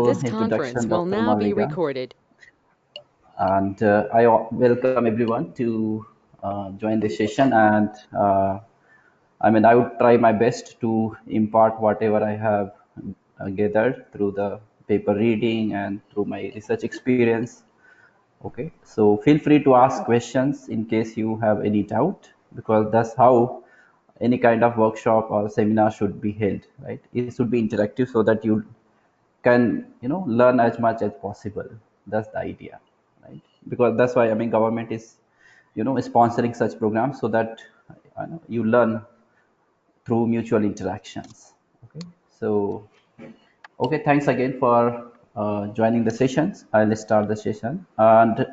This conference introduction, will Dr. now be Malliga. recorded. And I welcome everyone to join this session. And I would try my best to impart whatever I have gathered through the paper reading and through my research experience. Okay, so feel free to ask questions in case you have any doubt, because that's how any kind of workshop or seminar should be held, right? It should be interactive so that you can learn as much as possible. That's the idea, right? Because that's why government is sponsoring such programs so that you learn through mutual interactions. Okay, so okay, thanks again for joining the sessions. I'll start the session. And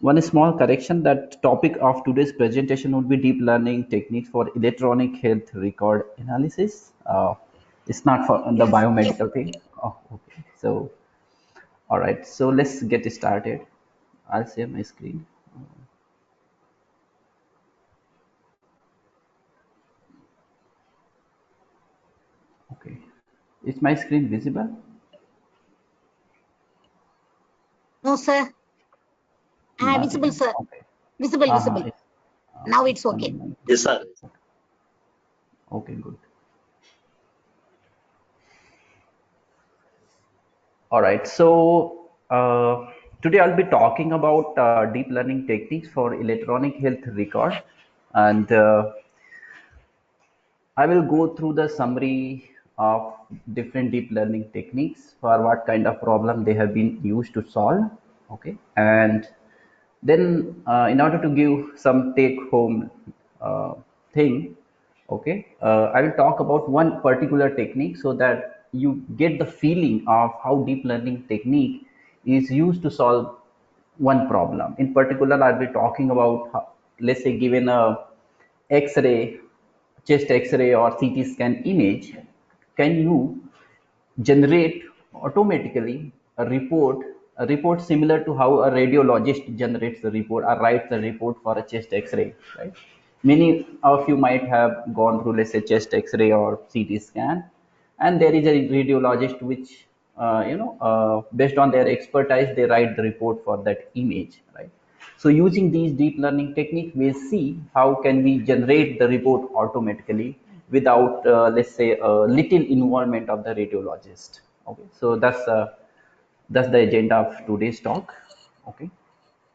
one small correction, that topic of today's presentation would be deep learning techniques for electronic health record analysis. It's not for the Yes, biomedical thing. Oh, okay. So, all right. So let's get started. I'll share my screen. Okay. Is my screen visible? no, sir. Not Visible, even. sir. Okay. Visible, visible. Now it's okay. Yes, sir. Okay, good. All right. So today I'll be talking about deep learning techniques for electronic health record, and I will go through the summary of different deep learning techniques for what kind of problem they have been used to solve. Okay, and then in order to give some take home thing, okay, I will talk about one particular technique so that you get the feeling of how deep learning technique is used to solve one problem. In particular, I'll be talking about let's say, given a x-ray, chest x-ray or CT scan image, can you generate automatically a report similar to how a radiologist generates the report or writes the report for a chest x-ray, right? Many of you might have gone through, let's say, chest x-ray or CT scan, and there is a radiologist which based on their expertise, they write the report for that image, right? So using these deep learning techniques, we'll see how can we generate the report automatically without, let's say, a little involvement of the radiologist. Okay, so that's the agenda of today's talk. Okay,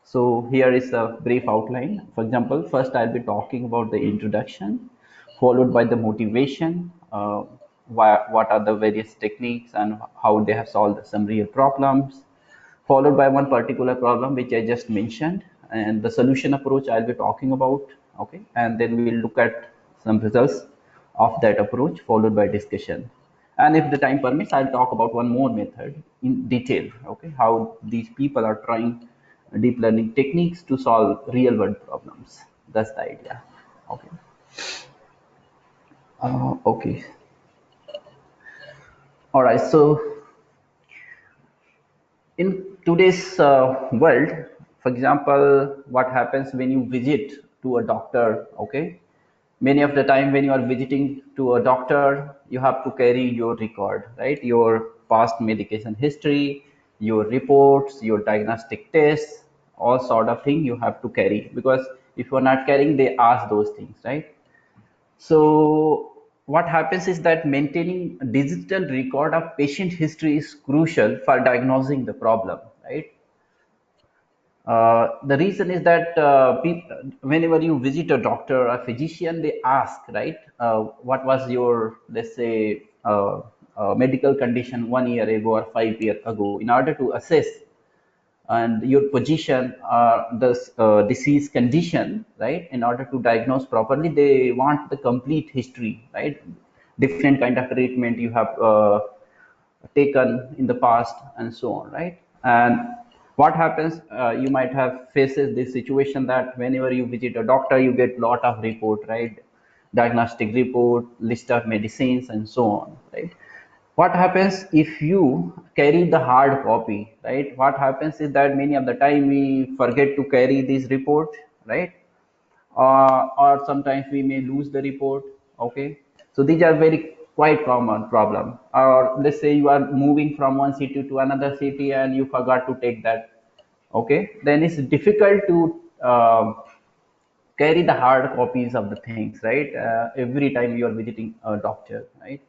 so here is a brief outline. For example, first I'll be talking about the introduction, followed by the motivation, what are the various techniques and how they have solved some real problems, followed by one particular problem which I just mentioned, and the solution approach I'll be talking about. Okay, and then we will look at some results of that approach, followed by discussion. And if the time permits, I'll talk about one more method in detail. Okay, how these people are trying deep learning techniques to solve real world problems. That's the idea. Okay. Okay. All right. So in today's world, for example, what happens when you visit to a doctor? Okay, many of the time when you are visiting to a doctor, you have to carry your record, right? Your past medication history, your reports, your diagnostic tests, all sort of thing you have to carry, because if you are not carrying, they ask those things, right? So what happens is that maintaining a digital record of patient history is crucial for diagnosing the problem, right? The reason is that whenever you visit a doctor or physician, they ask, right, what was your, let's say, medical condition 1 year ago or 5 years ago, in order to assess and your position, the disease condition, right? In order to diagnose properly, they want the complete history, right? Different kind of treatment you have taken in the past and so on, right? And what happens, you might have faces this situation that whenever you visit a doctor, you get lot of report, right? Diagnostic report, list of medicines and so on, right? What happens if you carry the hard copy, right? What happens is that many of the time we forget to carry this report, right? Or sometimes we may lose the report. Okay, so these are very quite common problem. Or let's say you are moving from one city to another city and you forgot to take that. Okay, then it's difficult to carry the hard copies of the things, right? Every time you are visiting a doctor, right?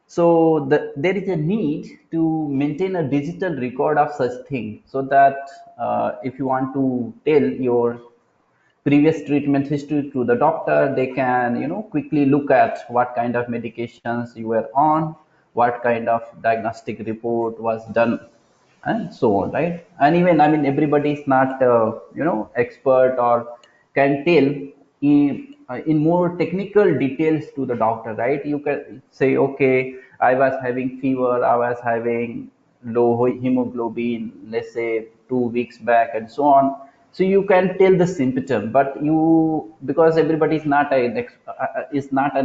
So there is a need to maintain a digital record of such thing, so that if you want to tell your previous treatment history to the doctor, they can quickly look at what kind of medications you were on, what kind of diagnostic report was done, and so on, right? And even, I mean, everybody is not expert or can tell in more technical details to the doctor, right? You can say, okay, I was having fever, I was having low hemoglobin, let's say 2 weeks back, and so on. So you can tell the symptom, but you, because everybody is not an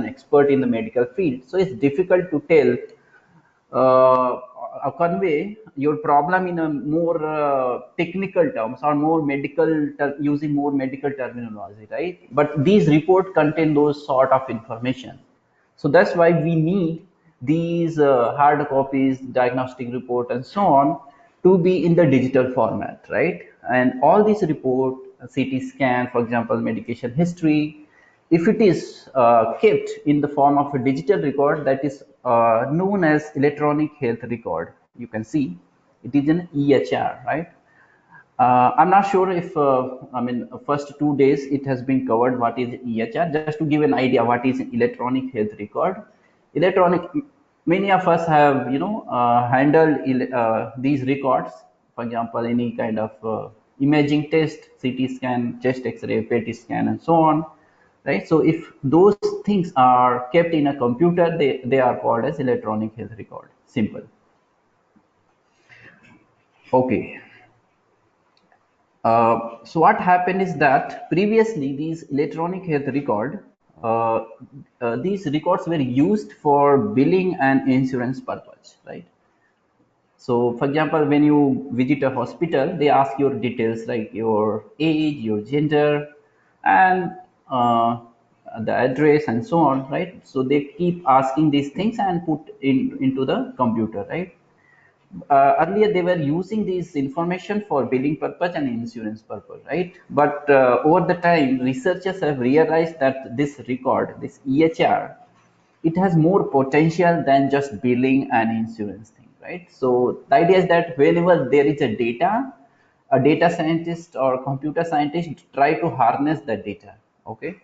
expert in the medical field, so it's difficult to tell, uh, convey your problem in a more technical terms, or more using more medical terminology, right? But these reports contain those sort of information. So that's why we need these hard copies, diagnostic report, and so on, to be in the digital format, right? And all these report, CT scan, for example, medication history, if it is kept in the form of a digital record, that is known as electronic health record. You can see it is an EHR, right? I'm not sure if, I mean, first 2 days it has been covered what is EHR. Just to give an idea what is electronic health record. Electronic, many of us have, handled these records. For example, any kind of imaging test, CT scan, chest X-ray, PET scan, and so on, right? So if those things are kept in a computer, they are called as electronic health record. Simple. Okay. So what happened is that previously these electronic health record, uh, these records were used for billing and insurance purpose, right? So, for example, when you visit a hospital, they ask your details like your age, your gender, and the address, and so on, right? So they keep asking these things and put into the computer, right? Earlier they were using this information for billing purpose and insurance purpose, right? But over the time, researchers have realized that this record, this EHR, it has more potential than just billing and insurance thing, right? So the idea is that whenever there is a data scientist or computer scientist try to harness that data. Okay,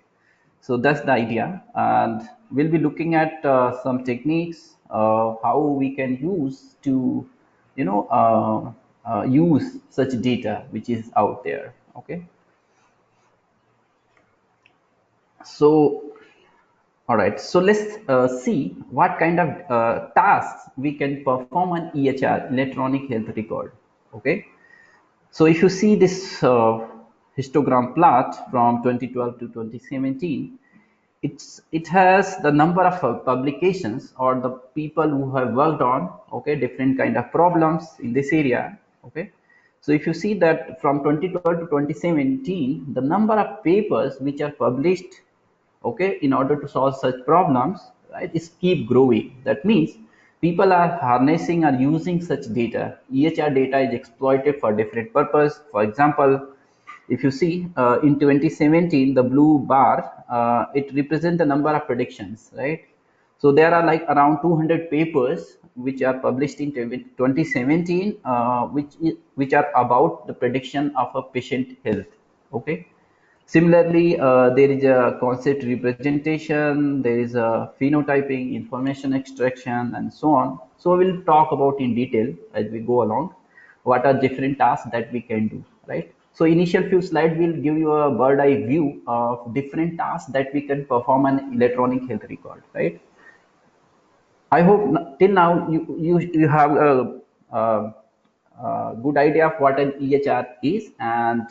so that's the idea, and we'll be looking at some techniques, how we can use to, use such data which is out there. Okay, so all right, so let's see what kind of tasks we can perform on EHR, electronic health record. Okay, so if you see this histogram plot from 2012 to 2017, it has the number of publications, or the people who have worked on, okay, different kind of problems in this area. Okay, so if you see that from 2012 to 2017, the number of papers which are published, okay, in order to solve such problems, right, is keep growing. That means people are harnessing or using such data. EHR data is exploited for different purpose. For example, if you see in 2017, the blue bar, it represents the number of predictions, right? So there are like around 200 papers which are published in 2017, which are about the prediction of a patient health. Okay, similarly, there is a concept representation, there is a phenotyping, information extraction, and so on. So we'll talk about in detail as we go along what are different tasks that we can do, right? So initial few slides will give you a bird eye view of different tasks that we can perform an electronic health record, right? I hope till now you have a good idea of what an EHR is, and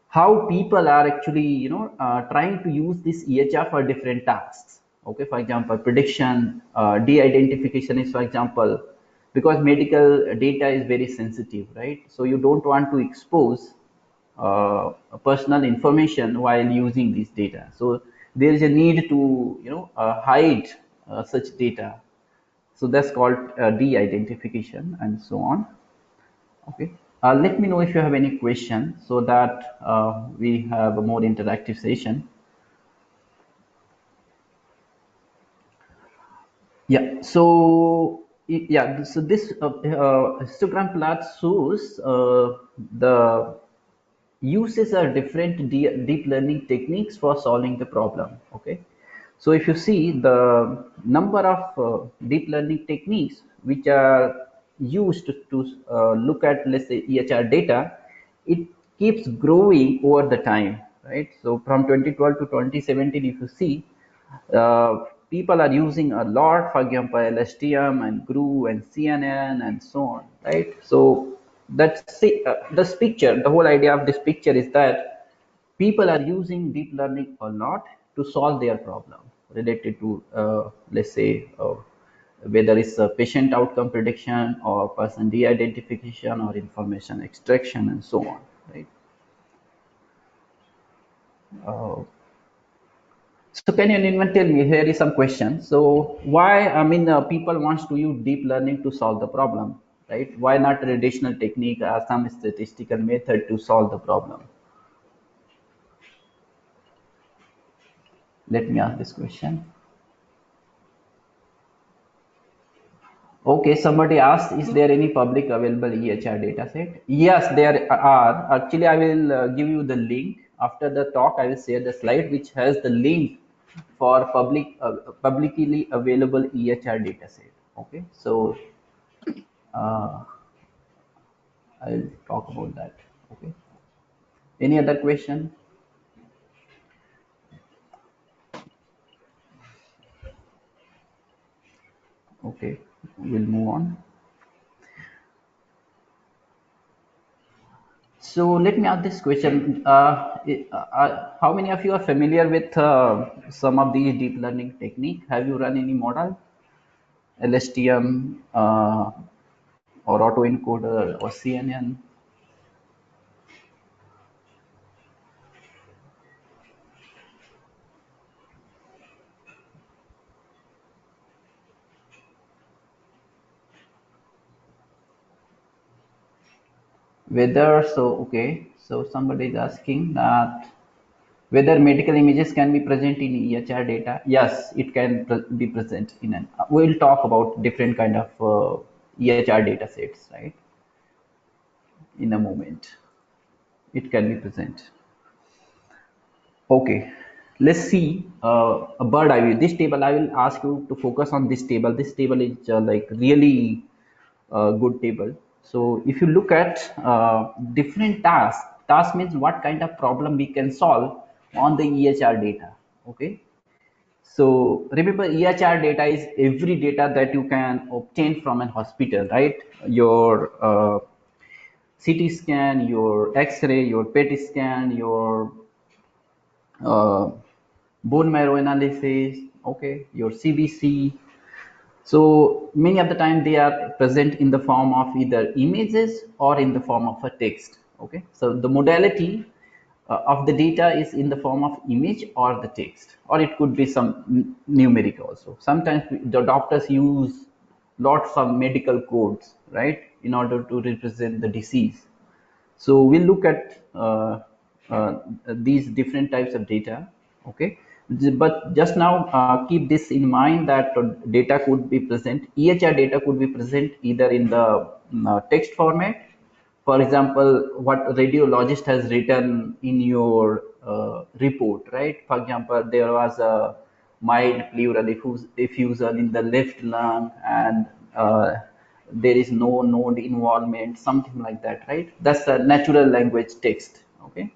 how people are actually, trying to use this EHR for different tasks. Okay, for example, prediction, de-identification is, for example, because medical data is very sensitive, right? So you don't want to expose personal information while using this data. So there is a need to, hide such data. So that's called de-identification and so on. Okay. Let me know if you have any question so that we have a more interactive session. Yeah. So yeah. So this histogram plot shows the uses are different deep learning techniques for solving the problem. Okay. So if you see the number of deep learning techniques which are used to look at, let's say, EHR data, it keeps growing over the time, right? So from 2012 to 2017, if you see, people are using a lot, for example, LSTM and GRU and CNN and so on, right? So this picture, the whole idea of this picture is that people are using deep learning a lot to solve their problem related to, let's say, whether it's a patient outcome prediction or person de-identification or information extraction and so on, right? Uh, So can you even tell me, here is some question. So why, I mean, people wants to use deep learning to solve the problem, right? Why not traditional technique or some statistical method to solve the problem? Let me ask this question. Okay, somebody asked, is there any public available EHR dataset? Yes, there are. Actually, I will give you the link. After the talk, I will share the slide which has the link for publicly available EHR dataset. Okay, so uh, I'll talk about that. Okay. Any other question? Okay, we'll move on. So let me ask this question. How many of you are familiar with some of these deep learning technique? Have you run any model, LSTM or autoencoder or CNN? Whether so okay. So somebody is asking that whether medical images can be present in EHR data. Yes, it can be present in an. We'll talk about different kind of EHR data sets, right? In a moment, it can be present. Okay, let's see a bird eye view. This table, I will ask you to focus on this table. This table is like really good table. So if you look at different tasks, task means what kind of problem we can solve on the EHR data. Okay. So remember, EHR data is every data that you can obtain from an hospital, right? Your CT scan, your X-ray, your PET scan, your uh, bone marrow analysis, okay, your CBC. So many of the time they are present in the form of either images or in the form of a text. Okay, so the modality of the data is in the form of image or the text, or it could be some numeric also. Sometimes the doctors use lots of medical codes, right, in order to represent the disease. So we'll look at these different types of data. Okay, but just now keep this in mind that data could be present. EHR data could be present either in the text format. For example, what radiologist has written in your report, right? For example, there was a mild pleural effusion in the left lung, and there is no node involvement, something like that, right? That's a natural language text. Okay,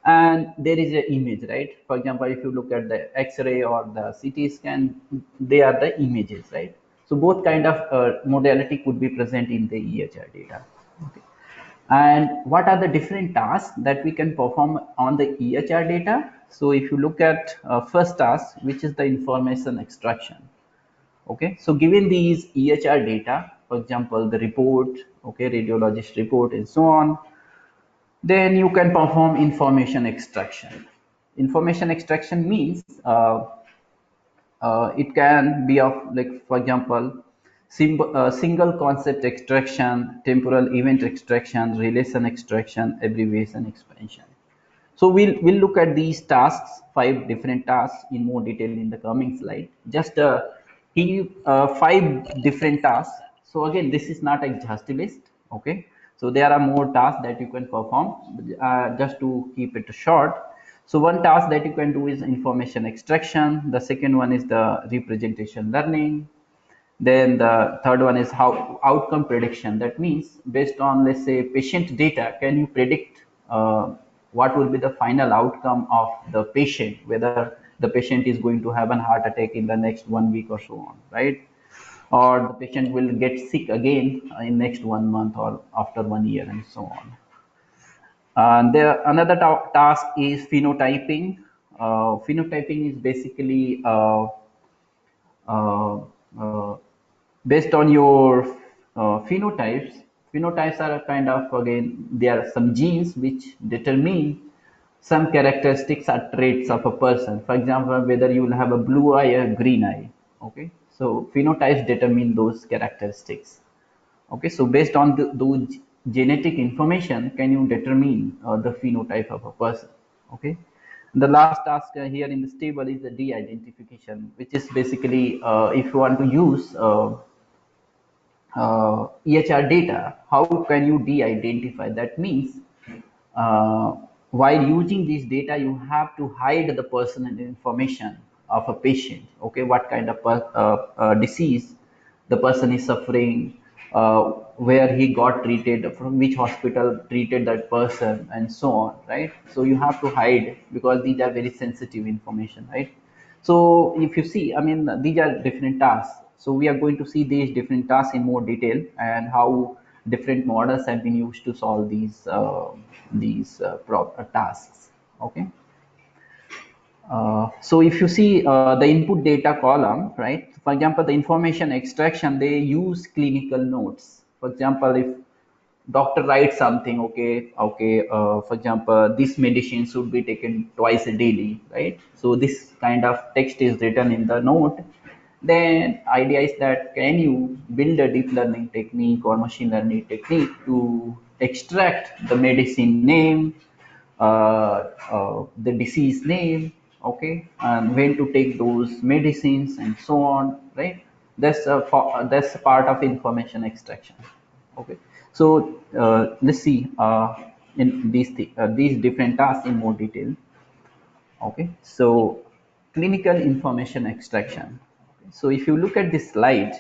and there is an image, right? For example, if you look at the X-ray or the CT scan, they are the images, right? So both kind of modality could be present in the EHR data. Okay. And what are the different tasks that we can perform on the EHR data? So if you look at first task, which is the information extraction. Okay, so given these EHR data, for example, the report, okay, radiologist report and so on, then you can perform information extraction. Information extraction means it can be of, like, for example, single concept extraction, temporal event extraction, relation extraction, abbreviation expansion. So we'll look at these tasks, 5 different tasks, in more detail in the coming slide. Just give 5 different tasks. So again, this is not a exhaustive list. Okay, so there are more tasks that you can perform. Just to keep it short. So one task that you can do is information extraction. The second one is the representation learning. Then the third one is how outcome prediction. That means based on, let's say, patient data, can you predict what will be the final outcome of the patient, whether the patient is going to have an heart attack in the next 1 week or so on, right? Or the patient will get sick again in next 1 month or after 1 year and so on. And there another task is phenotyping. Phenotyping is basically uh, uh, based on your phenotypes. Phenotypes are a kind of, again, there are some genes which determine some characteristics or traits of a person. For example, whether you will have a blue eye or green eye. Okay, so phenotypes determine those characteristics. Okay, so based on those genetic information, can you determine the phenotype of a person? Okay, the last task here in this table is the de-identification, which is basically if you want to use EHR data, how can you de-identify? That means uh, while using this data, you have to hide the personal information of a patient. Okay, what kind of disease the person is suffering, where he got treated, from which hospital treated that person, and so on, right? So you have to hide because these are very sensitive information, right? So if you see, I mean, these are different tasks. So we are going to see these different tasks in more detail and how different models have been used to solve these tasks. Okay. So if you see the input data column, right? For example, the information extraction, they use clinical notes. For example, if doctor writes something, for example, this medicine should be taken twice a daily, right? So this kind of text is written in the note. Then idea is that can you build a deep learning technique or machine learning technique to extract the medicine name, the disease name, okay, and when to take those medicines and so on, right? That's a part of information extraction. Okay, so let's see in these different tasks in more detail. Okay, so clinical information extraction. So if you look at this slide,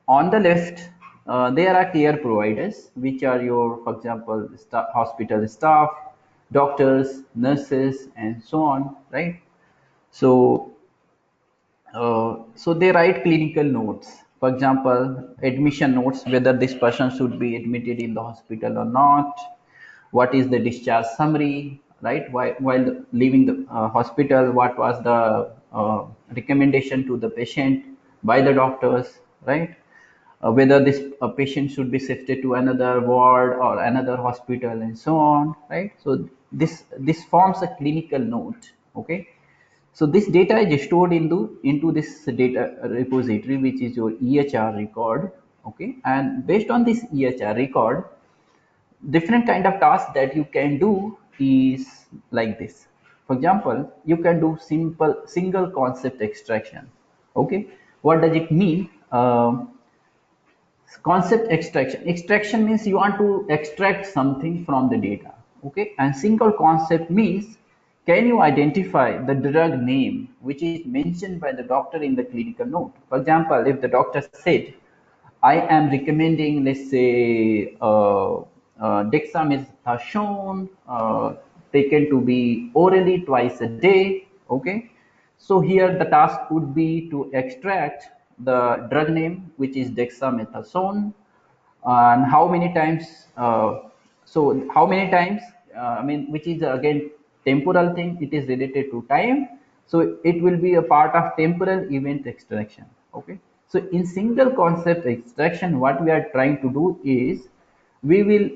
on the left, there are care providers, which are your, for example, hospital staff, doctors, nurses, and so on, right? So, so they write clinical notes. For example, admission notes, whether this person should be admitted in the hospital or not, what is the discharge summary, right? While leaving the hospital, what was the recommendation to the patient by the doctors, right? Whether this patient should be shifted to another ward or another hospital and so on, right? So this forms a clinical note. Okay, so this data is stored into this data repository, which is your EHR record. Okay, and based on this EHR record, different kind of tasks that you can do is like this. For example, you can do simple single concept extraction. Okay, what does it mean? Concept extraction means you want to extract something from the data. Okay, and single concept means can you identify the drug name which is mentioned by the doctor in the clinical note. For example, if the doctor said, I am recommending, let's say, dexamethasone taken to be orally twice a day. Okay, so here the task would be to extract the drug name, which is dexamethasone, and how many times. So how many times? I mean, which is again temporal thing. It is related to time, so it will be a part of temporal event extraction. Okay. So in single concept extraction, what we are trying to do is we will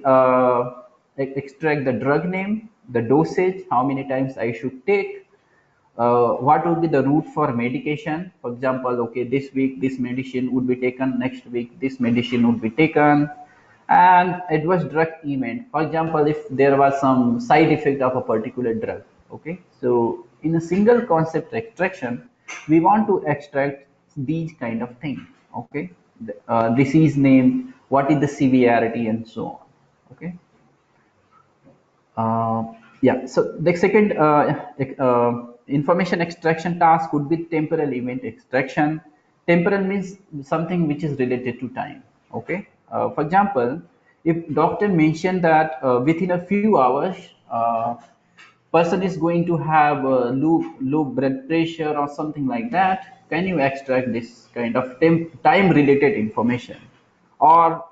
extract the drug name, the dosage, how many times I should take, what would be the route for medication. For example, okay, this week this medicine would be taken, next week this medicine would be taken, and it was drug event. For example, if there was some side effect of a particular drug, okay, so in a single concept extraction, we want to extract these kind of things, okay, disease name, what is the severity, and so on, okay. uh, yeah, so the second information extraction task would be temporal event extraction. Temporal means something which is related to time. Okay. For example, if doctor mentioned that within a few hours, person is going to have low blood pressure or something like that, can you extract this kind of time related information? Or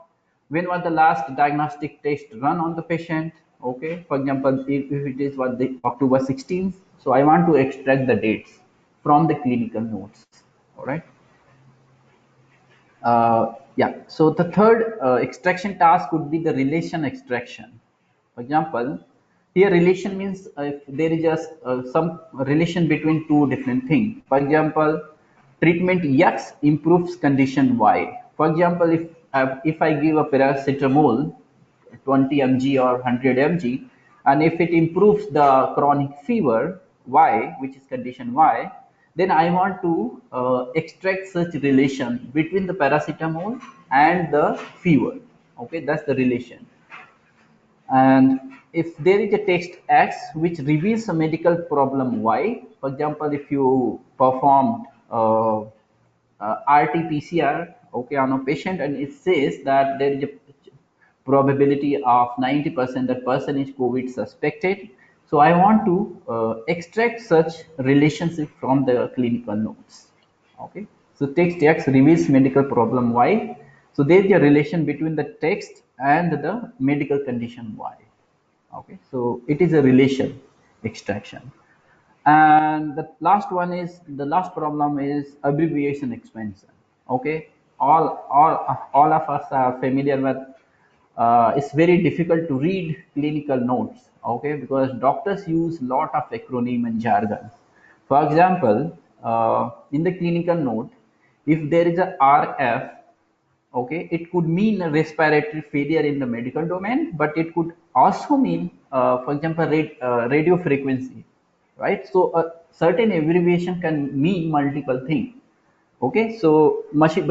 when was the last diagnostic test run on the patient? Okay, for example, if it is what the October 16th, so I want to extract the dates from the clinical notes. All right. Yeah, so the third extraction task would be the relation extraction. For example, here relation means if there is just some relation between two different things. For example, treatment X improves condition Y. For example, if I give a paracetamol 20 mg or 100 mg, and if it improves the chronic fever Y, which is condition Y, then I want to extract such relation between the paracetamol and the fever. Okay, that's the relation. And if there is a text X which reveals a medical problem Y, for example, if you performed RT-PCR, okay, on a patient, and it says that there is a probability of 90% that person is COVID suspected. So I want to extract such relationship from the clinical notes. Okay. So text X reveals medical problem Y. So there is a relation between the text and the medical condition Y. Okay. So it is a relation extraction. And the last one is, the last problem is abbreviation expansion. Okay, all of us are familiar with it's very difficult to read clinical notes, okay, because doctors use lot of acronym and jargon. For example, in the clinical note, if there is a RF, okay, it could mean a respiratory failure in the medical domain, but it could also mean for example radio frequency, right? So a certain abbreviation can mean multiple things. Okay, so machine,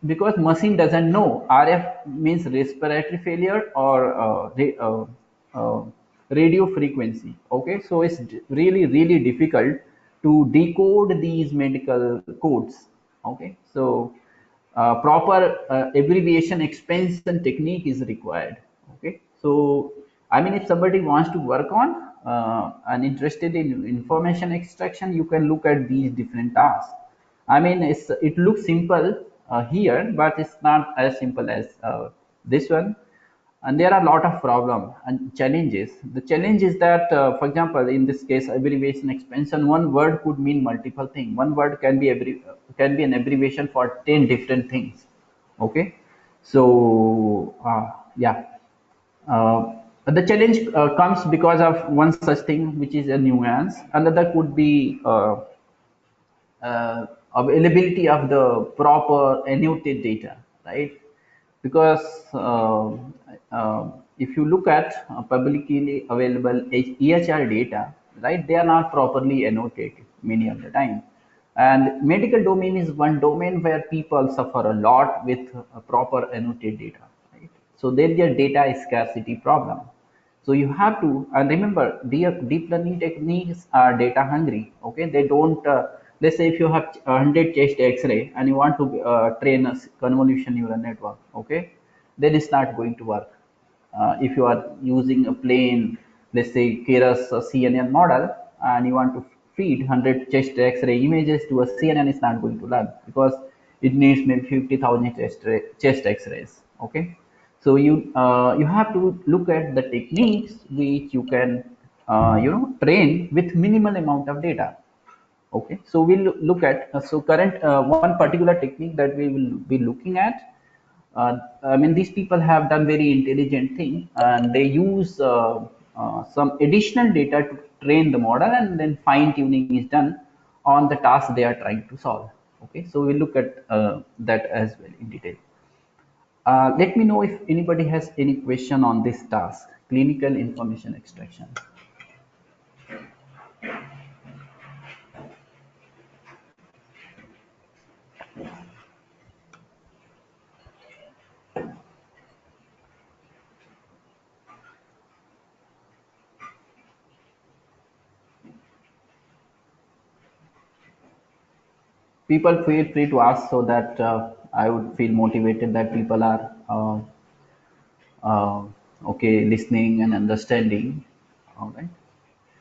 because machine doesn't know RF means respiratory failure or uh, radio frequency. Okay, so it's really difficult to decode these medical codes. Okay, so proper abbreviation expansion technique is required. Okay, so I mean, if somebody wants to work on and interested in information extraction, you can look at these different tasks. I mean, it looks simple here, but it's not as simple as this one. And there are a lot of problems and challenges. The challenge is that, for example, in this case, abbreviation expansion, one word could mean multiple things. One word can be an abbreviation for 10 different things. Okay, so yeah. The challenge comes because of one such thing, which is a nuance. Another could be availability of the proper annotated data, right? Because if you look at publicly available EHR data, right, they are not properly annotated many of the time. And medical domain is one domain where people suffer a lot with proper annotated data, right? So there is a data scarcity problem. So you have to, and remember, deep learning techniques are data hungry. Okay, they don't. Let's say if you have 100 chest X-ray and you want to train a convolution neural network, okay, then it's not going to work. If you are using a plain, let's say Keras CNN model, and you want to feed 100 chest X-ray images to a CNN, it's not going to learn because it needs maybe 50,000 chest X-rays. Okay, so you have to look at the techniques which you can train with minimal amount of data. Okay, so we'll look at so current one particular technique that we will be looking at. I mean, these people have done very intelligent thing, and they use some additional data to train the model, and then fine tuning is done on the task they are trying to solve. Okay, so we'll look at that as well in detail. Let me know if anybody has any question on this task, clinical information extraction. People feel free to ask so that I would feel motivated that people are uh, okay, listening and understanding. All right.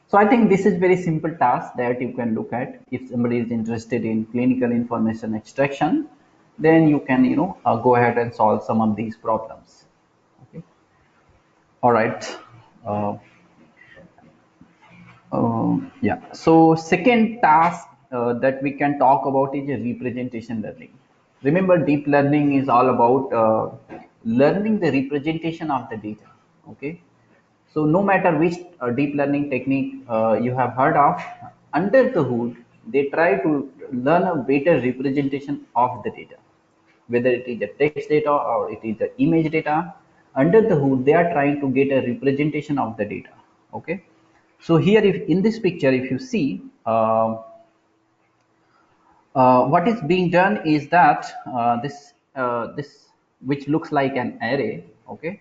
So I think this is very simple task that you can look at. If somebody is interested in clinical information extraction, then you can go ahead and solve some of these problems. Okay. All right. Uh, yeah. So second task that we can talk about is a representation learning. Remember, deep learning is all about learning the representation of the data. Okay. So no matter which deep learning technique you have heard of, under the hood, they try to learn a better representation of the data, whether it is a text data or it is the image data. Under the hood, they are trying to get a representation of the data. Okay. So here, if in this picture, if you see, what is being done is that this which looks like an array, okay,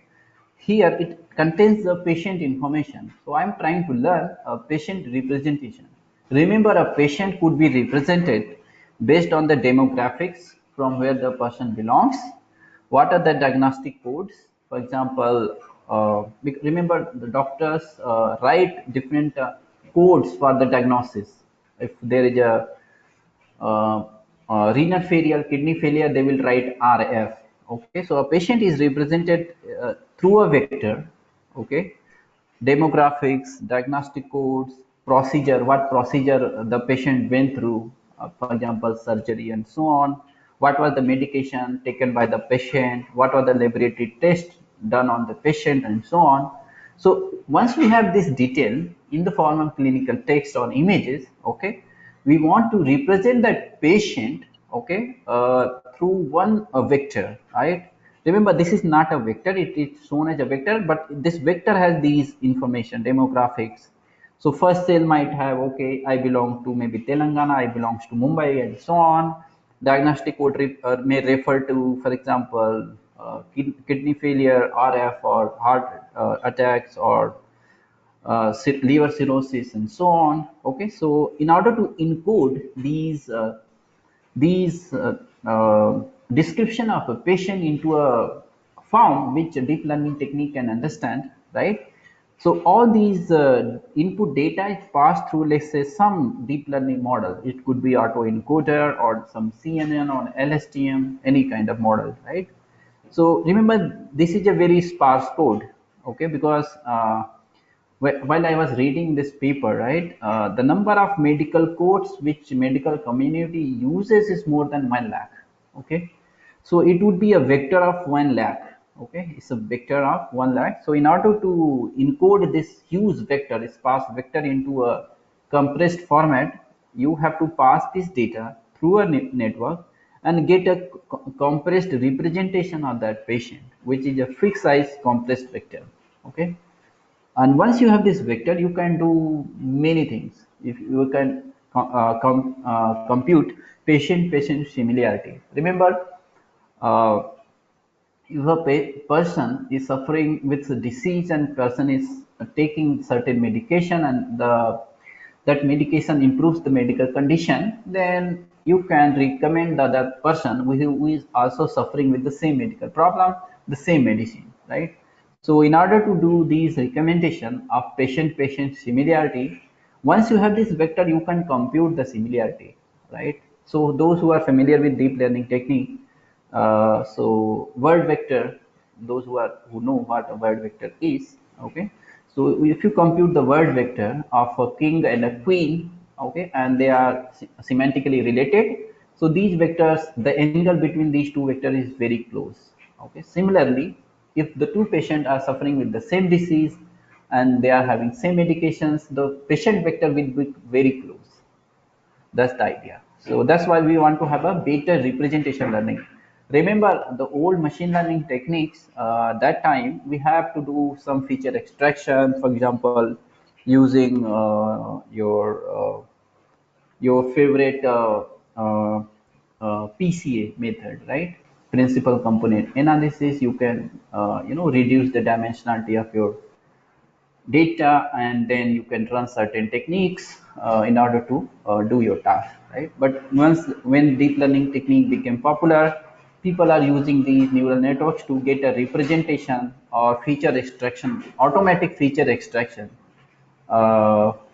here it contains the patient information. So I'm trying to learn a patient representation. Remember, a patient could be represented based on the demographics, from where the person belongs, what are the diagnostic codes. For example, remember the doctors write different codes for the diagnosis. If there is a uh, renal failure, kidney failure, they will write RF. Okay, so a patient is represented through a vector. Okay, demographics, diagnostic codes, procedure, what procedure the patient went through, for example, surgery and so on. What was the medication taken by the patient? What were the laboratory tests done on the patient, and so on. So once we have this detail in the form of clinical text or images, okay, we want to represent that patient, okay, through one vector, right? Remember, this is not a vector, it is shown as a vector, but this vector has these information, demographics. So first cell might have, okay, I belong to maybe Telangana, I belongs to Mumbai, and so on. Diagnostic code may refer to, for example, kidney failure, RF, or heart attacks, or liver cirrhosis, and so on. Okay, so in order to encode these description of a patient into a form which a deep learning technique can understand, right? So all these input data is passed through, let's say, some deep learning model. It could be autoencoder or some CNN or LSTM, any kind of model, right? So remember, this is a very sparse code, okay? Because while I was reading this paper, right, the number of medical codes which medical community uses is more than 1 lakh. Okay, so it would be a vector of 1 lakh. Okay, it's a vector of 1 lakh. So in order to encode this huge vector, sparse vector, into a compressed format, you have to pass this data through a network and get a compressed representation of that patient, which is a fixed size compressed vector. Okay, and once you have this vector, you can do many things. If you can compute patient similarity. Remember, uh, if a person is suffering with a disease and person is taking certain medication, and that medication improves the medical condition, then you can recommend the other person who is also suffering with the same medical problem the same medicine, right? So in order to do these recommendation of patient similarity, once you have this vector, you can compute the similarity, right? So those who are familiar with deep learning technique, so word vector, those who know what a word vector is, okay. So if you compute the word vector of a king and a queen, okay, and they are semantically related, so these vectors, the angle between these two vectors is very close. Okay. Similarly, if the two patients are suffering with the same disease, and they are having same medications, the patient vector will be very close. That's the idea. So that's why we want to have a better representation learning. Remember the old machine learning techniques, that time we have to do some feature extraction, for example, using your favorite PCA method, right? Principal component analysis. You can reduce the dimensionality of your data, and then you can run certain techniques in order to do your task, right? But when deep learning technique became popular, people are using these neural networks to get a representation or feature extraction, automatic feature extraction.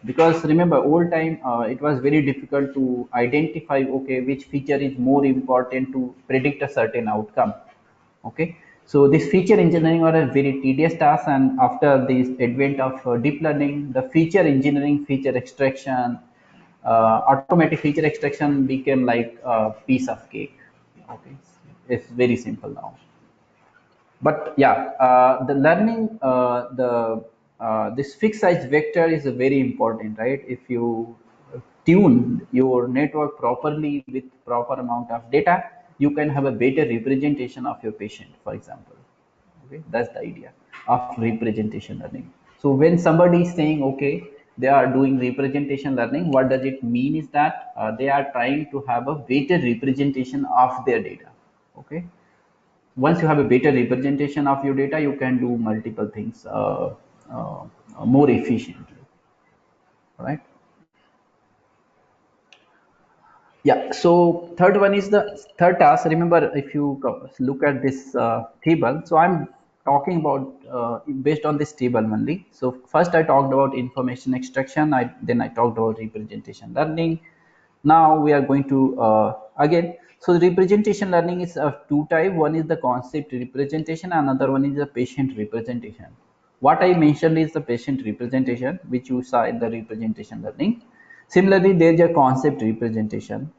Because remember old time, it was very difficult to identify, okay, which feature is more important to predict a certain outcome. Okay, so this feature engineering are a very tedious task, and after this advent of deep learning, the feature engineering, feature extraction, automatic feature extraction became like a piece of cake. Okay, it's very simple now. But yeah, the learning, the this fixed size vector is very important, right? If you tune your network properly with proper amount of data, you can have a better representation of your patient, for example. Okay, that's the idea of representation learning. So when somebody is saying, okay, they are doing representation learning, what does it mean is that they are trying to have a better representation of their data. Okay, once you have a better representation of your data, you can do multiple things uh, more efficiently, right? Yeah, so third one is the third task. Remember, if you look at this table, so I'm talking about based on this table only. So first I talked about information extraction, then I talked about representation learning. Now we are going to again, so the representation learning is of two type. One is the concept representation, another one is the patient representation. What I mentioned is the patient representation, which you saw in the representation learning. Similarly, there is a concept representation,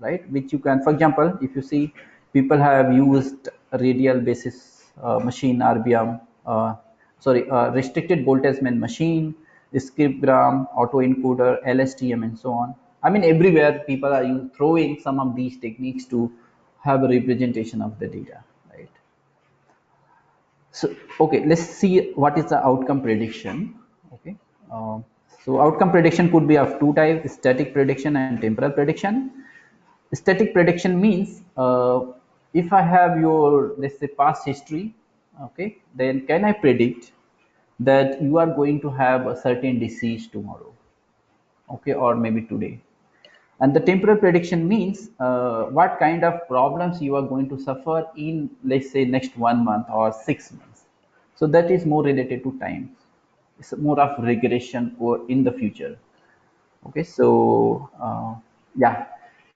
right, which you can, for example, if you see, people have used radial basis machine, RBM, restricted Boltzmann machine, scriptgram, autoencoder, LSTM, and so on. I mean, everywhere people are throwing some of these techniques to have a representation of the data, right? So, okay, let's see what is the outcome prediction. Okay, uh, so outcome prediction could be of two types: static prediction and temporal prediction. Static prediction means if I have your, let's say, past history, okay, then can I predict that you are going to have a certain disease tomorrow, okay, or maybe today. And the temporal prediction means what kind of problems you are going to suffer in, let's say, next 1 month or 6 months. So that is more related to time. It's more of regression or in the future. Okay, so yeah.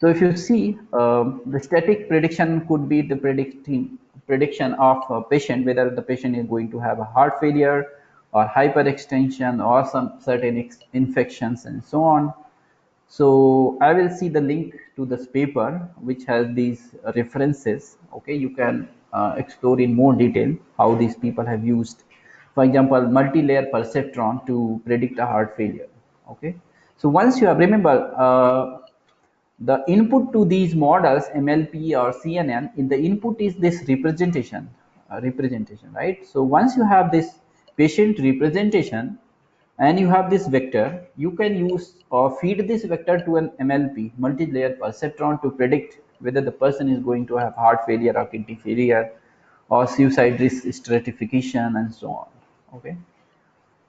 So if you see, the static prediction could be the prediction of a patient, whether the patient is going to have a heart failure or hyperextension or some certain infections and so on. So I will see the link to this paper which has these references. Okay, you can explore in more detail how these people have used, for example, multi-layer perceptron to predict a heart failure. Okay, so once you have, remember, the input to these models, MLP or CNN, in the input is this representation, right? So once you have this patient representation and you have this vector, you can use or feed this vector to an MLP, multi-layer perceptron, to predict whether the person is going to have heart failure or kidney failure or suicide risk stratification and so on. Okay.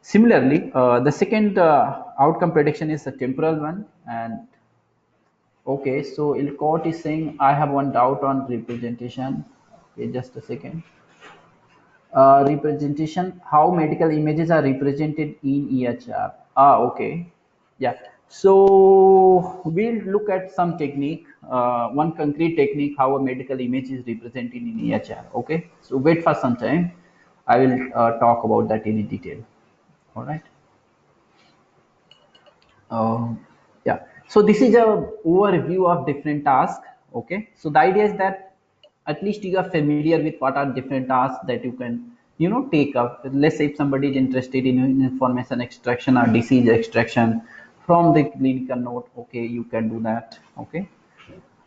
Similarly, the second outcome prediction is a temporal one. And okay, so Ilcott is saying, I have one doubt on representation. Okay, just a second. Representation, how medical images are represented in EHR. Ah, okay. Yeah. So we'll look at some technique, one concrete technique, how a medical image is represented in EHR. Okay. So wait for some time. I will talk about that in detail. All right. Yeah, so this is a overview of different tasks. Okay, so the idea is that at least you are familiar with what are different tasks that you can take up, let's say if somebody is interested in information extraction or disease extraction from the clinical note, okay, you can do that. Okay.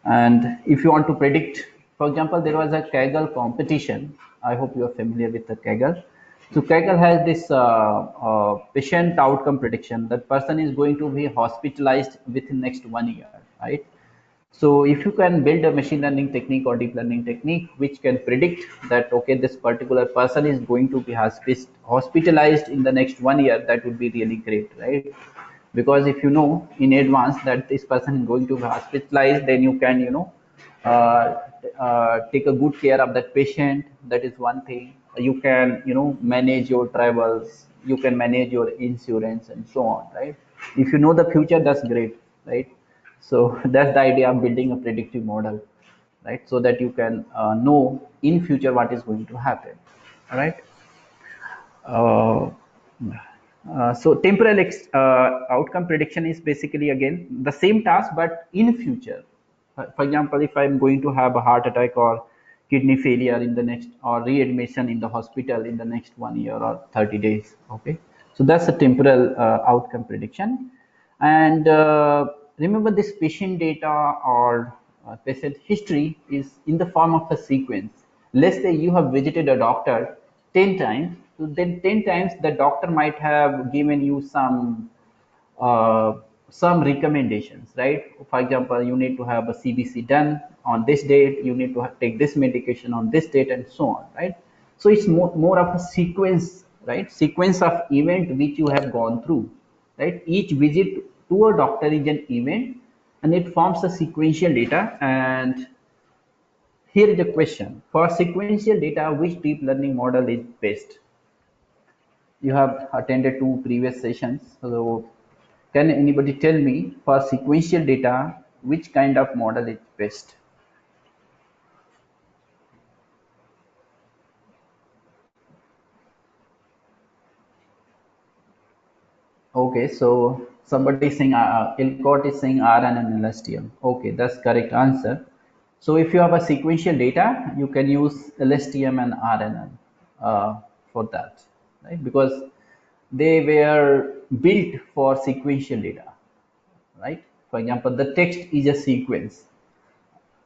And if you want to predict, for example, there was a Kaggle competition. I hope you are familiar with the Kaggle. So Kaggle has this patient outcome prediction. That person is going to be hospitalized within next 1 year, right? So if you can build a machine learning technique or deep learning technique which can predict that, okay, this particular person is going to be hospitalized in the next 1 year, that would be really great, right? Because if you know in advance that this person is going to be hospitalized, then you can uh, take a good care of that patient. That is one thing. You can manage your travels, you can manage your insurance and so on, right? If you know the future, that's great, right? So that's the idea of building a predictive model, right? So that you can know in future what is going to happen. All right. uh, so temporal outcome prediction is basically again the same task but in future. For example, if I'm going to have a heart attack or kidney failure in the next, or readmission in the hospital in the next 1 year or 30 days. Okay, so that's a temporal outcome prediction. And remember, this patient data or patient history is in the form of a sequence. Let's say you have visited a doctor 10 times, so then 10 times the doctor might have given you uh, some recommendations, right? For example, you need to have a CBC done on this date, you need to take this medication on this date, and so on, right? So it's more of a sequence, right? Sequence of event which you have gone through, right? Each visit to a doctor is an event, and it forms a sequential data. And here is a question: for sequential data, which deep learning model is best? You have attended two previous sessions, so can anybody tell me, for sequential data, which kind of model is best? Okay, so somebody is saying Elcott is saying RN and LSTM. Okay, that's correct answer. So if you have a sequential data, you can use LSTM and RNN for that, right? Because they were built for sequential data, right? For example, the text is a sequence,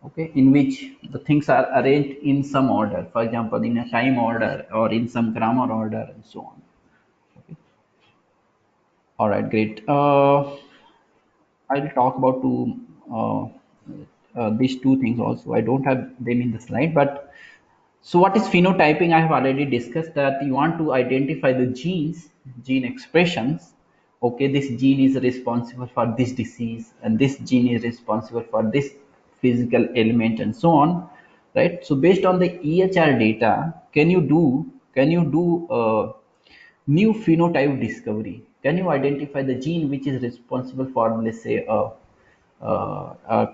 okay, in which the things are arranged in some order, for example, in a time order or in some grammar order and so on. Okay. All right, great. I'll talk about these two things also. I don't have them in the slide, but so what is phenotyping? I have already discussed that you want to identify the genes, gene expressions. Okay, this gene is responsible for this disease, and this gene is responsible for this physical element, and so on. Right. So based on the EHR data, can you do new phenotype discovery? Can you identify the gene which is responsible for, let's say, a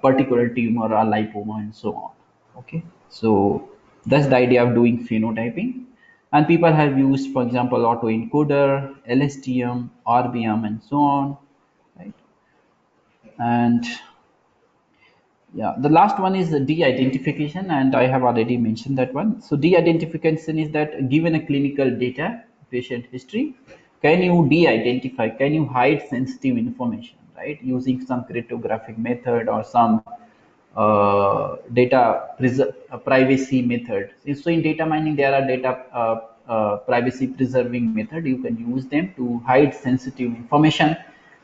particular tumor or lipoma and so on? Okay, so that's the idea of doing phenotyping. And people have used, for example, autoencoder, LSTM, RBM, and so on, right? And yeah, the last one is the de-identification, and I have already mentioned that one. So de-identification is that given a clinical data, patient history, can you de-identify, can you hide sensitive information, right? Using some cryptographic method or some privacy method. So in data mining, there are data privacy preserving method. You can use them to hide sensitive information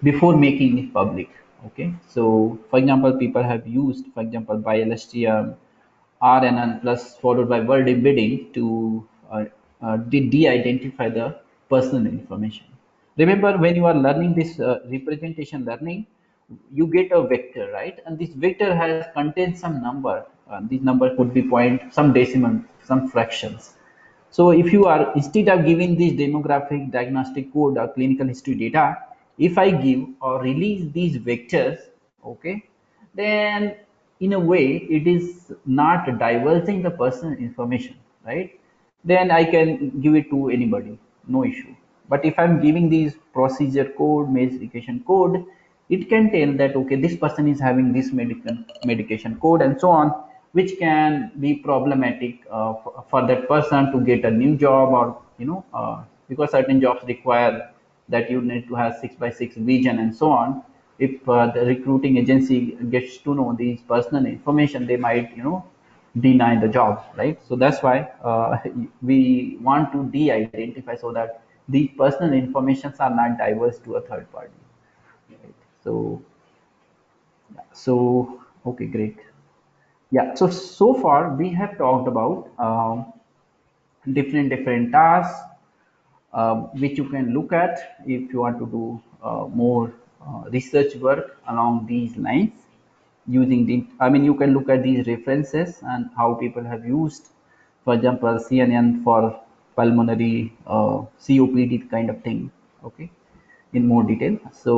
before making it public. Okay, so for example, people have used, for example, by LSTM, RNN plus followed by word embedding to de-identify the personal information. Remember, when you are learning this representation learning, you get a vector, right? And this vector has contains some number. This number could be point, some decimal, some fractions. So if you are, instead of giving this demographic, diagnostic code or clinical history data, if I give or release these vectors, okay, then in a way it is not divulging the personal information, right? Then I can give it to anybody, no issue. But if I'm giving these procedure code, medication code, it can tell that, okay, this person is having this medication code and so on, which can be problematic for that person to get a new job, or because certain jobs require that you need to have 6 by 6 vision and so on. If the recruiting agency gets to know these personal information, they might deny the job, right? So that's why we want to de-identify, so that these personal informations are not diverse to a third party, right? So okay, great. Yeah, so far we have talked about different tasks which you can look at if you want to do more research work along these lines, using the, I mean, you can look at these references and how people have used, for example, CNN for pulmonary COPD kind of thing, okay, in more detail. So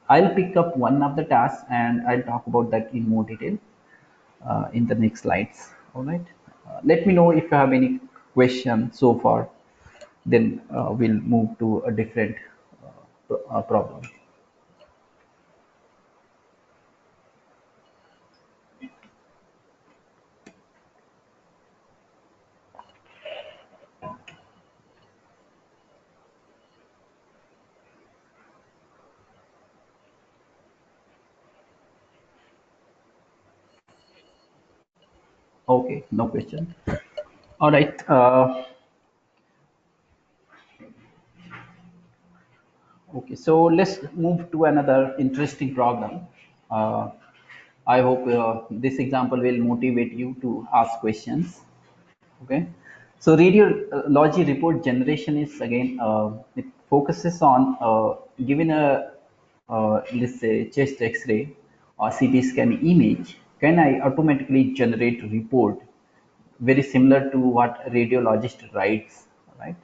I'll pick up one of the tasks and I'll talk about that in more detail in the next slides. All right. Let me know if you have any question so far. Then we'll move to a different problem. Okay, no question. All right. Okay, so let's move to another interesting problem. Uh, I hope this example will motivate you to ask questions. Okay, so radiology report generation is again, it focuses on given a let's say chest X-ray or CT scan image, can I automatically generate report very similar to what radiologist writes, right?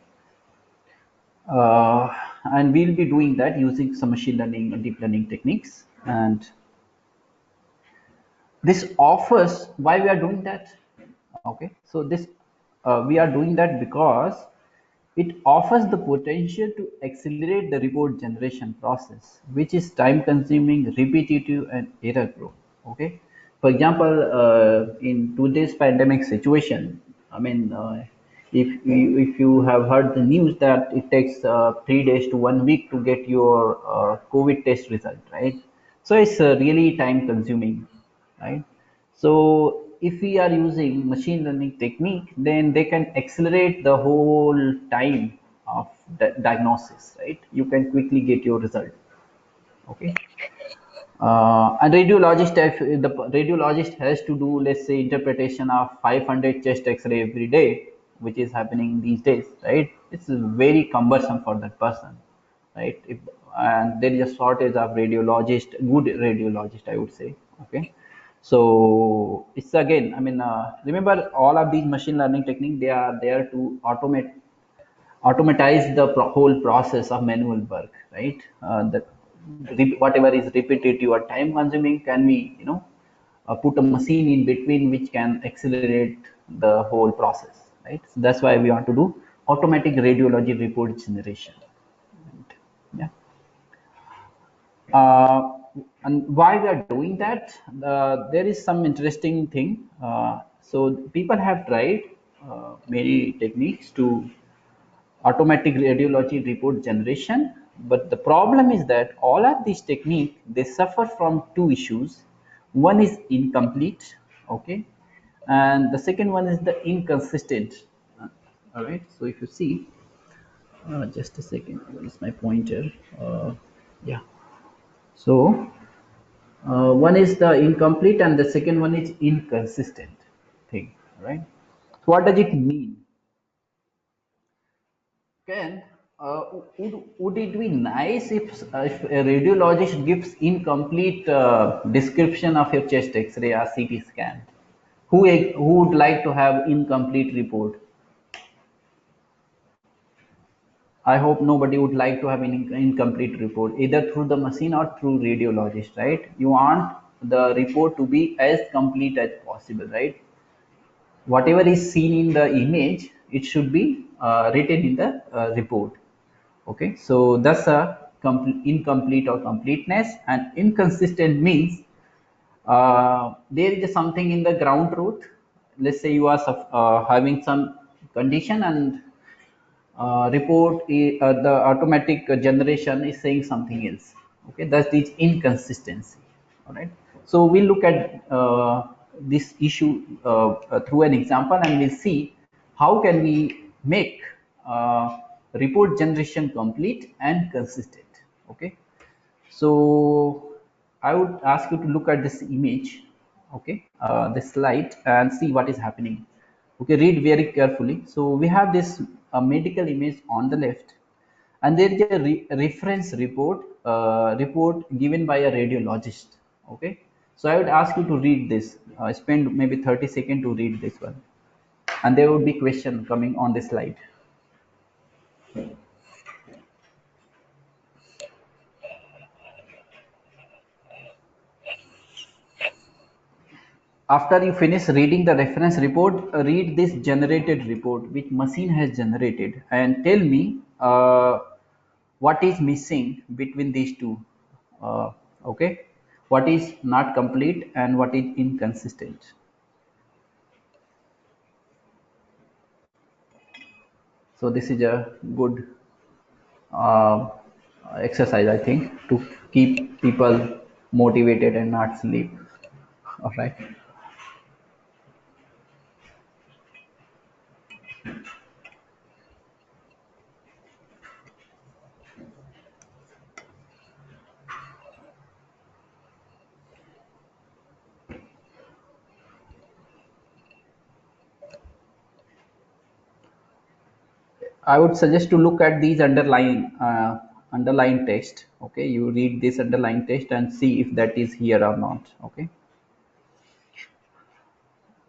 And we'll be doing that using some machine learning and deep learning techniques. And this offers, why we are doing that? Okay, so this we are doing that because it offers the potential to accelerate the report generation process, which is time consuming, repetitive, and error prone. Okay, for example, in today's pandemic situation, I mean, if you have heard the news that it takes 3 days to 1 week to get your COVID test result, right? So it's really time consuming, right? So if we are using machine learning technique, then they can accelerate the whole time of the diagnosis, right? You can quickly get your result. Okay. And radiologist, if the radiologist has to do, let's say, interpretation of 500 chest X-ray every day, which is happening these days, right? It's very cumbersome for that person, right? And there is a shortage of radiologist, good radiologist, I would say. Okay, so it's again, I mean, remember all of these machine learning techniques, they are there to automatize the whole process of manual work, right? Whatever is repetitive or time consuming can be, put a machine in between which can accelerate the whole process, right? So that's why we want to do automatic radiology report generation. And, yeah. Uh, and why we are doing that? There is some interesting thing. So people have tried many techniques to automatic radiology report generation, but the problem is that all of these techniques, they suffer from two issues. One is incomplete, okay, and the second one is the inconsistent. All right, so if you see, just a second, where is my pointer? Yeah, so one is the incomplete and the second one is inconsistent thing, right? So what does it mean? Ken, would it be nice if a radiologist gives incomplete description of your chest X-ray or CT scan? Who would like to have incomplete report? I hope nobody would like to have an incomplete report, either through the machine or through radiologist, right? You want the report to be as complete as possible, right? Whatever is seen in the image, it should be written in the report. Okay, so that's a incomplete or completeness, and inconsistent means there is something in the ground truth, let's say you are having some condition, and the automatic generation is saying something else. Okay, that's the inconsistency. All right. So we'll look at this issue through an example, and we'll see how can we make report generation complete and consistent. Okay. So I would ask you to look at this image, okay, this slide, and see what is happening. Okay, read very carefully. So we have this medical image on the left, and there is a reference report given by a radiologist. Okay, so I would ask you to read this. Spend maybe 30 seconds to read this one, and there would be question coming on the slide. After you finish reading the reference report, read this generated report which machine has generated, and tell me what is missing between these two. Okay, what is not complete and what is inconsistent. So this is a good uh, exercise, I think, to keep people motivated and not sleep. All right. I would suggest to look at these underlying text. Okay, you read this underlying text and see if that is here or not. Okay,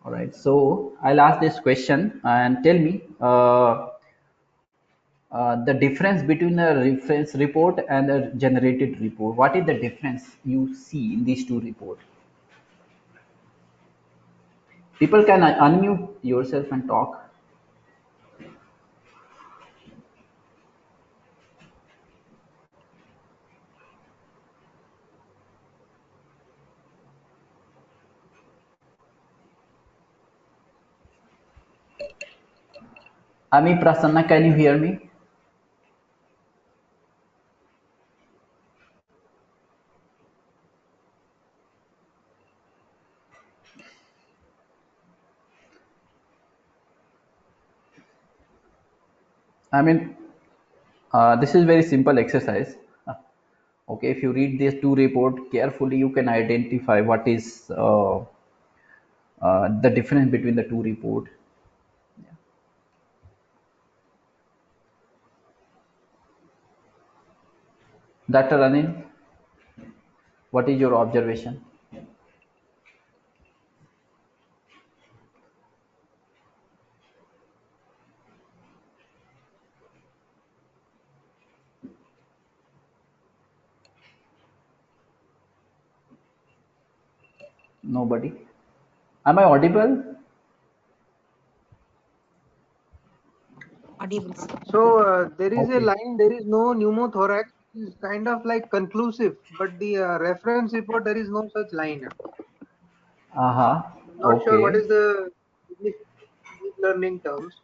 all right. So I'll ask this question and tell me the difference between a reference report and a generated report. What is the difference you see in these two reports? People can unmute yourself and talk. Ami Prasanna, can you hear me? I mean, this is very simple exercise. Okay, if you read these two report carefully, you can identify what is the difference between the two report. Dr. Anil, what is your observation? Nobody. Am I audible? Audible, sir. So there is a Okay. line, there is no pneumothorax, is kind of like conclusive, but the reference report, there is no such line. Uh-huh. I'm not sure what Okay. is the English deep learning terms.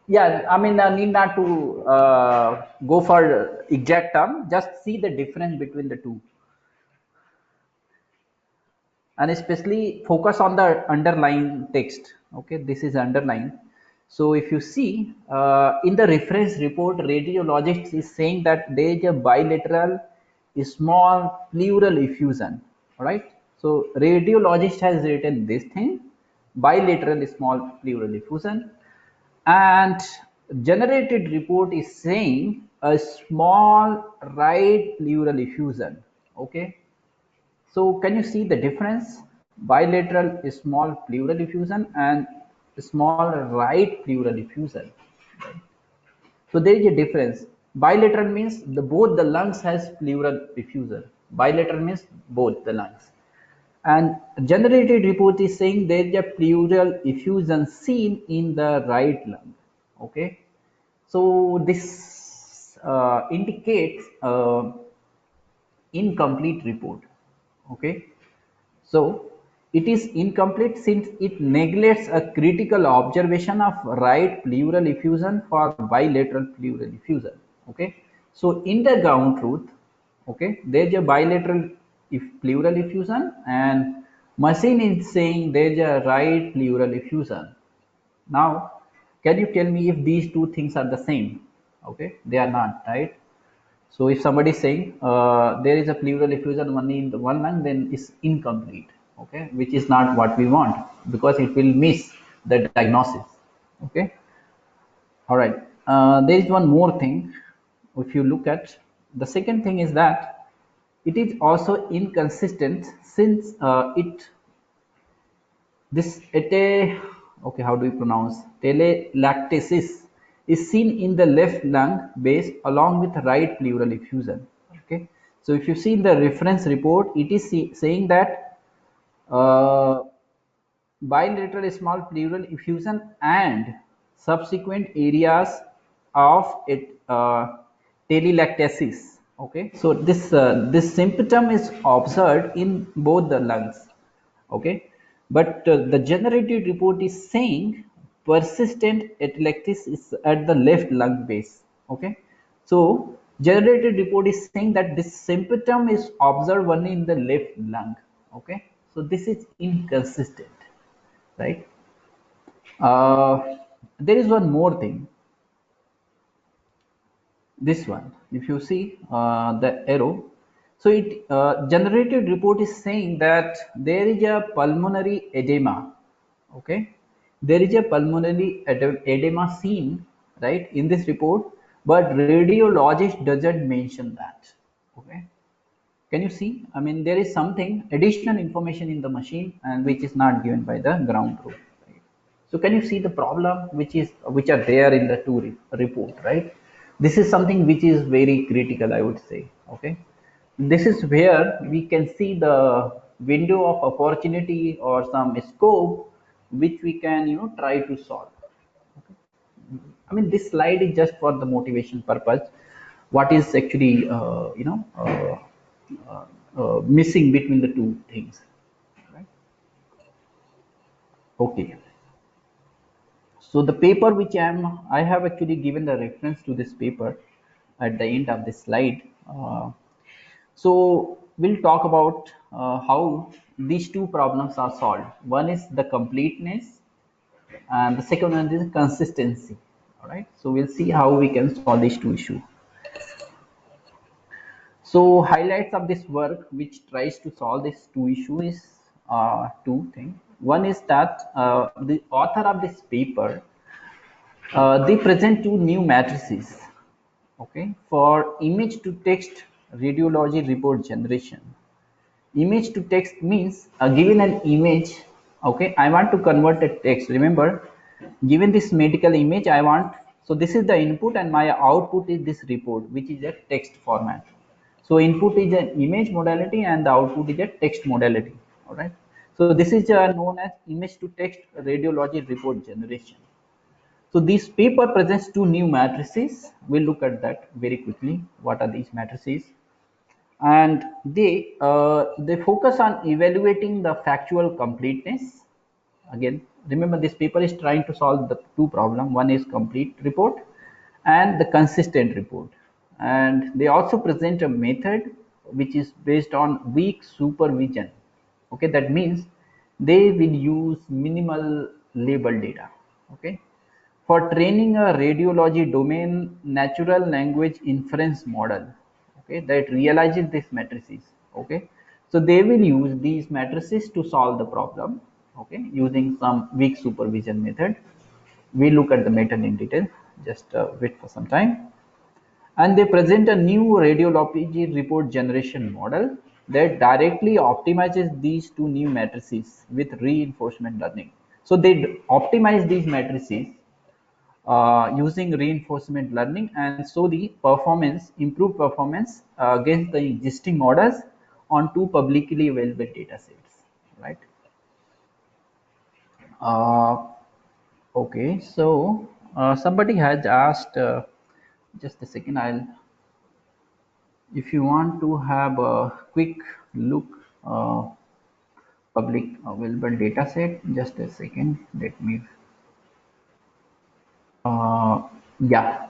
Yeah, I mean, I need not to go for exact term. Just see the difference between the two, and especially focus on the underlying text. Okay, this is underlined. So if you see in the reference report, radiologist is saying that there is a bilateral small pleural effusion. All right. So radiologist has written this thing, bilateral small pleural effusion, and generated report is saying a small right pleural effusion. Okay, so can you see the difference? Bilateral small pleural effusion and small right pleural effusion. So there is a difference. Bilateral means both the lungs has pleural effusion. Bilateral means both the lungs. And generated report is saying there is a pleural effusion seen in the right lung. Okay. So this indicates incomplete report. Okay. So it is incomplete since it neglects a critical observation of right pleural effusion for bilateral pleural effusion. Okay, so in the ground truth, okay, there's a bilateral pleural effusion, and machine is saying there's a right pleural effusion. Now, can you tell me if these two things are the same? Okay, they are not, right? So if somebody is saying there is a pleural effusion only in the one lung, then it's incomplete, okay, which is not what we want because it will miss the diagnosis. Okay, all right. There is one more thing. If you look at the second thing is that it is also inconsistent since this okay, how do we pronounce telelactasis is seen in the left lung base along with right pleural effusion. Okay, so if you see in the reference report, it is saying that uh, bilateral small pleural effusion and subsequent areas of it telelactasis. Okay, so this symptom is observed in both the lungs. Okay, but the generated report is saying persistent atelectasis is at the left lung base. Okay, so generated report is saying that this symptom is observed only in the left lung. Okay, so this is inconsistent, right? There is one more thing. This one, if you see the arrow, so it generated report is saying that there is a pulmonary edema. Okay, there is a pulmonary edema seen, right, in this report, but radiologist doesn't mention that. Okay, can you see? I mean, there is something additional information in the machine and which is not given by the ground truth. Right? So can you see the problem which are there in the report, right? This is something which is very critical, I would say. Okay, this is where we can see the window of opportunity or some scope which we can try to solve. I mean, this slide is just for the motivation purpose. What is actually, missing between the two things, right? Okay. So the paper which I have actually given the reference to this paper at the end of this slide. So we'll talk about how these two problems are solved. One is the completeness, and the second one is consistency. All right. So we'll see how we can solve these two issues. So highlights of this work which tries to solve these two issues is two things. One is that the author of this paper, they present two new matrices, okay, for image to text radiology report generation. Image to text means given an image, okay, I want to convert a text. Remember, given this medical image, I want, so this is the input and my output is this report which is a text format. So input is an image modality and the output is a text modality. All right, so this is known as image to text radiology report generation. So this paper presents two new matrices. We'll look at that very quickly. What are these matrices? And they focus on evaluating the factual completeness. Again, remember this paper is trying to solve the two problems. One is complete report and the consistent report. And they also present a method which is based on weak supervision. Okay, that means they will use minimal label data. Okay, for training a radiology domain natural language inference model, okay, that realizes these matrices. Okay, so they will use these matrices to solve the problem, okay, using some weak supervision method. We look at the method in detail. Just wait for some time. And they present a new radiology report generation model that directly optimizes these two new matrices with reinforcement learning. So they optimize these matrices using reinforcement learning, and so the performance, improved performance against the existing models on two publicly available data sets, right? Uh, okay, so somebody has asked, just a second, if you want to have a quick look, uh, public available data set. Just a second, let me yeah,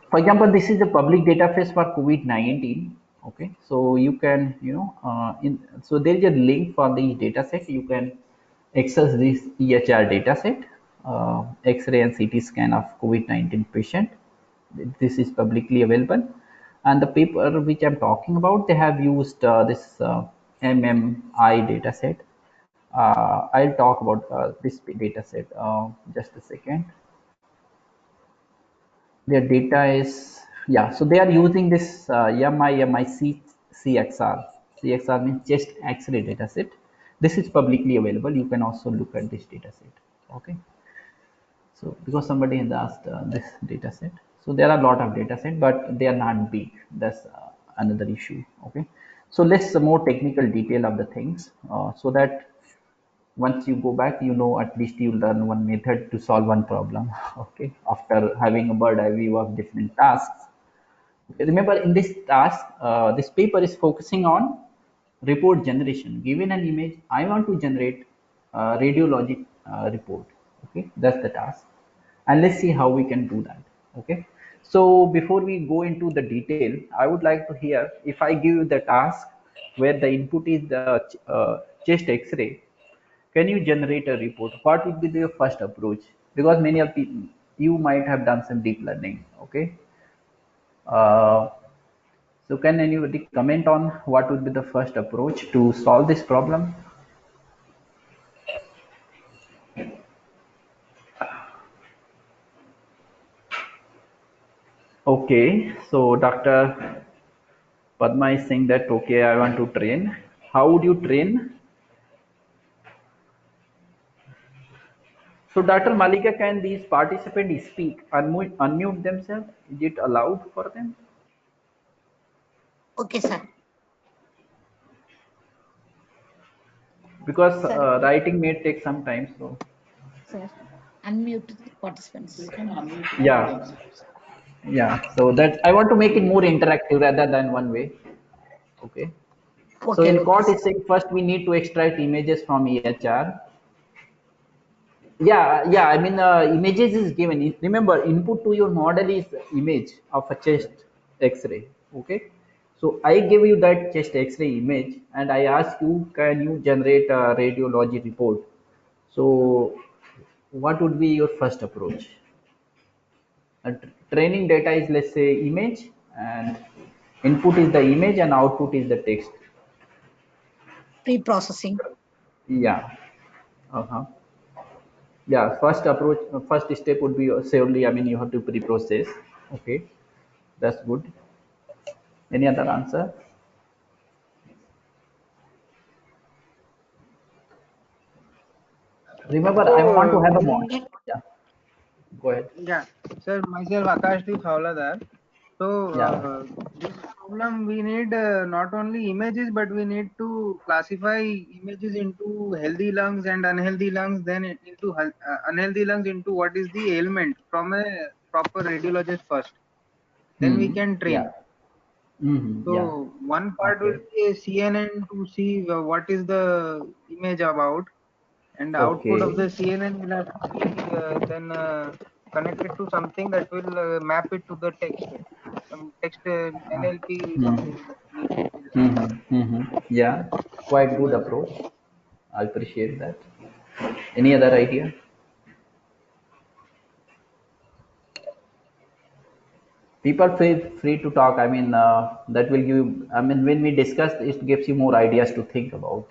for example, this is the public database for COVID-19. Okay, so you can, so there is a link for the data set. You can access this EHR data set, X-ray and CT scan of COVID-19 patient. This is publicly available. And the paper which I'm talking about, they have used this MMI data set. I'll talk about this data set. Just a second. Their data is, yeah, so they are using this MIMIC CXR. CXR means chest X-ray data set. This is publicly available. You can also look at this data set. Okay, so because somebody has asked this data set, so there are a lot of data set, but they are not big. That's another issue. Okay, so let's more technical detail of the things, so that once you go back, at least you learn one method to solve one problem. Okay, after having a bird eye view of different tasks. Remember, in this task, this paper is focusing on report generation. Given an image, I want to generate a radiologic report. Okay, that's the task, and let's see how we can do that. Okay, so before we go into the detail, I would like to hear, if I give you the task where the input is the chest X-ray, can you generate a report? What would be the first approach? Because many of people, you might have done some deep learning. Okay, uh, so can anybody comment on what would be the first approach to solve this problem? Okay, so Dr. Padma is saying that, okay, I want to train. How would you train? So Dr. Malika, can these participants speak, unmute themselves? Is it allowed for them? Okay, sir. Because Sir. writing may take some time, so. Sir, unmute participants. Yeah, yeah. So that I want to make it more interactive rather than one way. Okay. So Okay, in okay, court, sir. it's saying first we need to extract images from EHR. Yeah. I mean, images is given. Remember, input to your model is image of a chest X-ray. Okay. So I give you that chest X-ray image, and I ask you, can you generate a radiology report? So, what would be your first approach? Training data is, let's say, image, and input is the image, and output is the text. Pre-processing. Yeah. Uh-huh. Yeah, first approach, first step would be surely, I mean, you have to pre-process. Okay, that's good. Any other answer? Remember, I want to So have a more. we, Yeah, go ahead. yeah, sir, myself Akashdeep Hawladar. So Yeah. this problem we need not only images, but we need to classify images into healthy lungs and unhealthy lungs, then into unhealthy lungs into what is the ailment from a proper radiologist first. Then we can Yeah. train. Yeah. So one part will Okay. be a CNN to see what is the image about, and the output of Okay. the CNN will have to be then connected to something that will map it to the text, some text NLP something that needs to be done. Yeah, quite good approach. I appreciate that. Any other idea? People feel free to talk. I mean, that will give, I mean, when we discuss, it gives you more ideas to think about.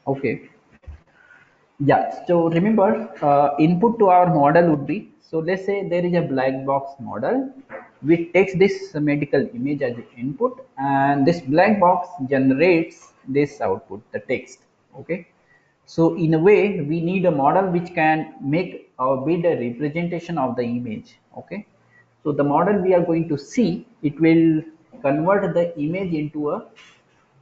Okay. Yeah. So remember, input to our model would be, so let's say there is a black box model which takes this medical image as input, and this black box generates this output, the text. Okay. So in a way, we need a model which can make or build a representation of the image. Okay. So the model we are going to see, it will convert the image into a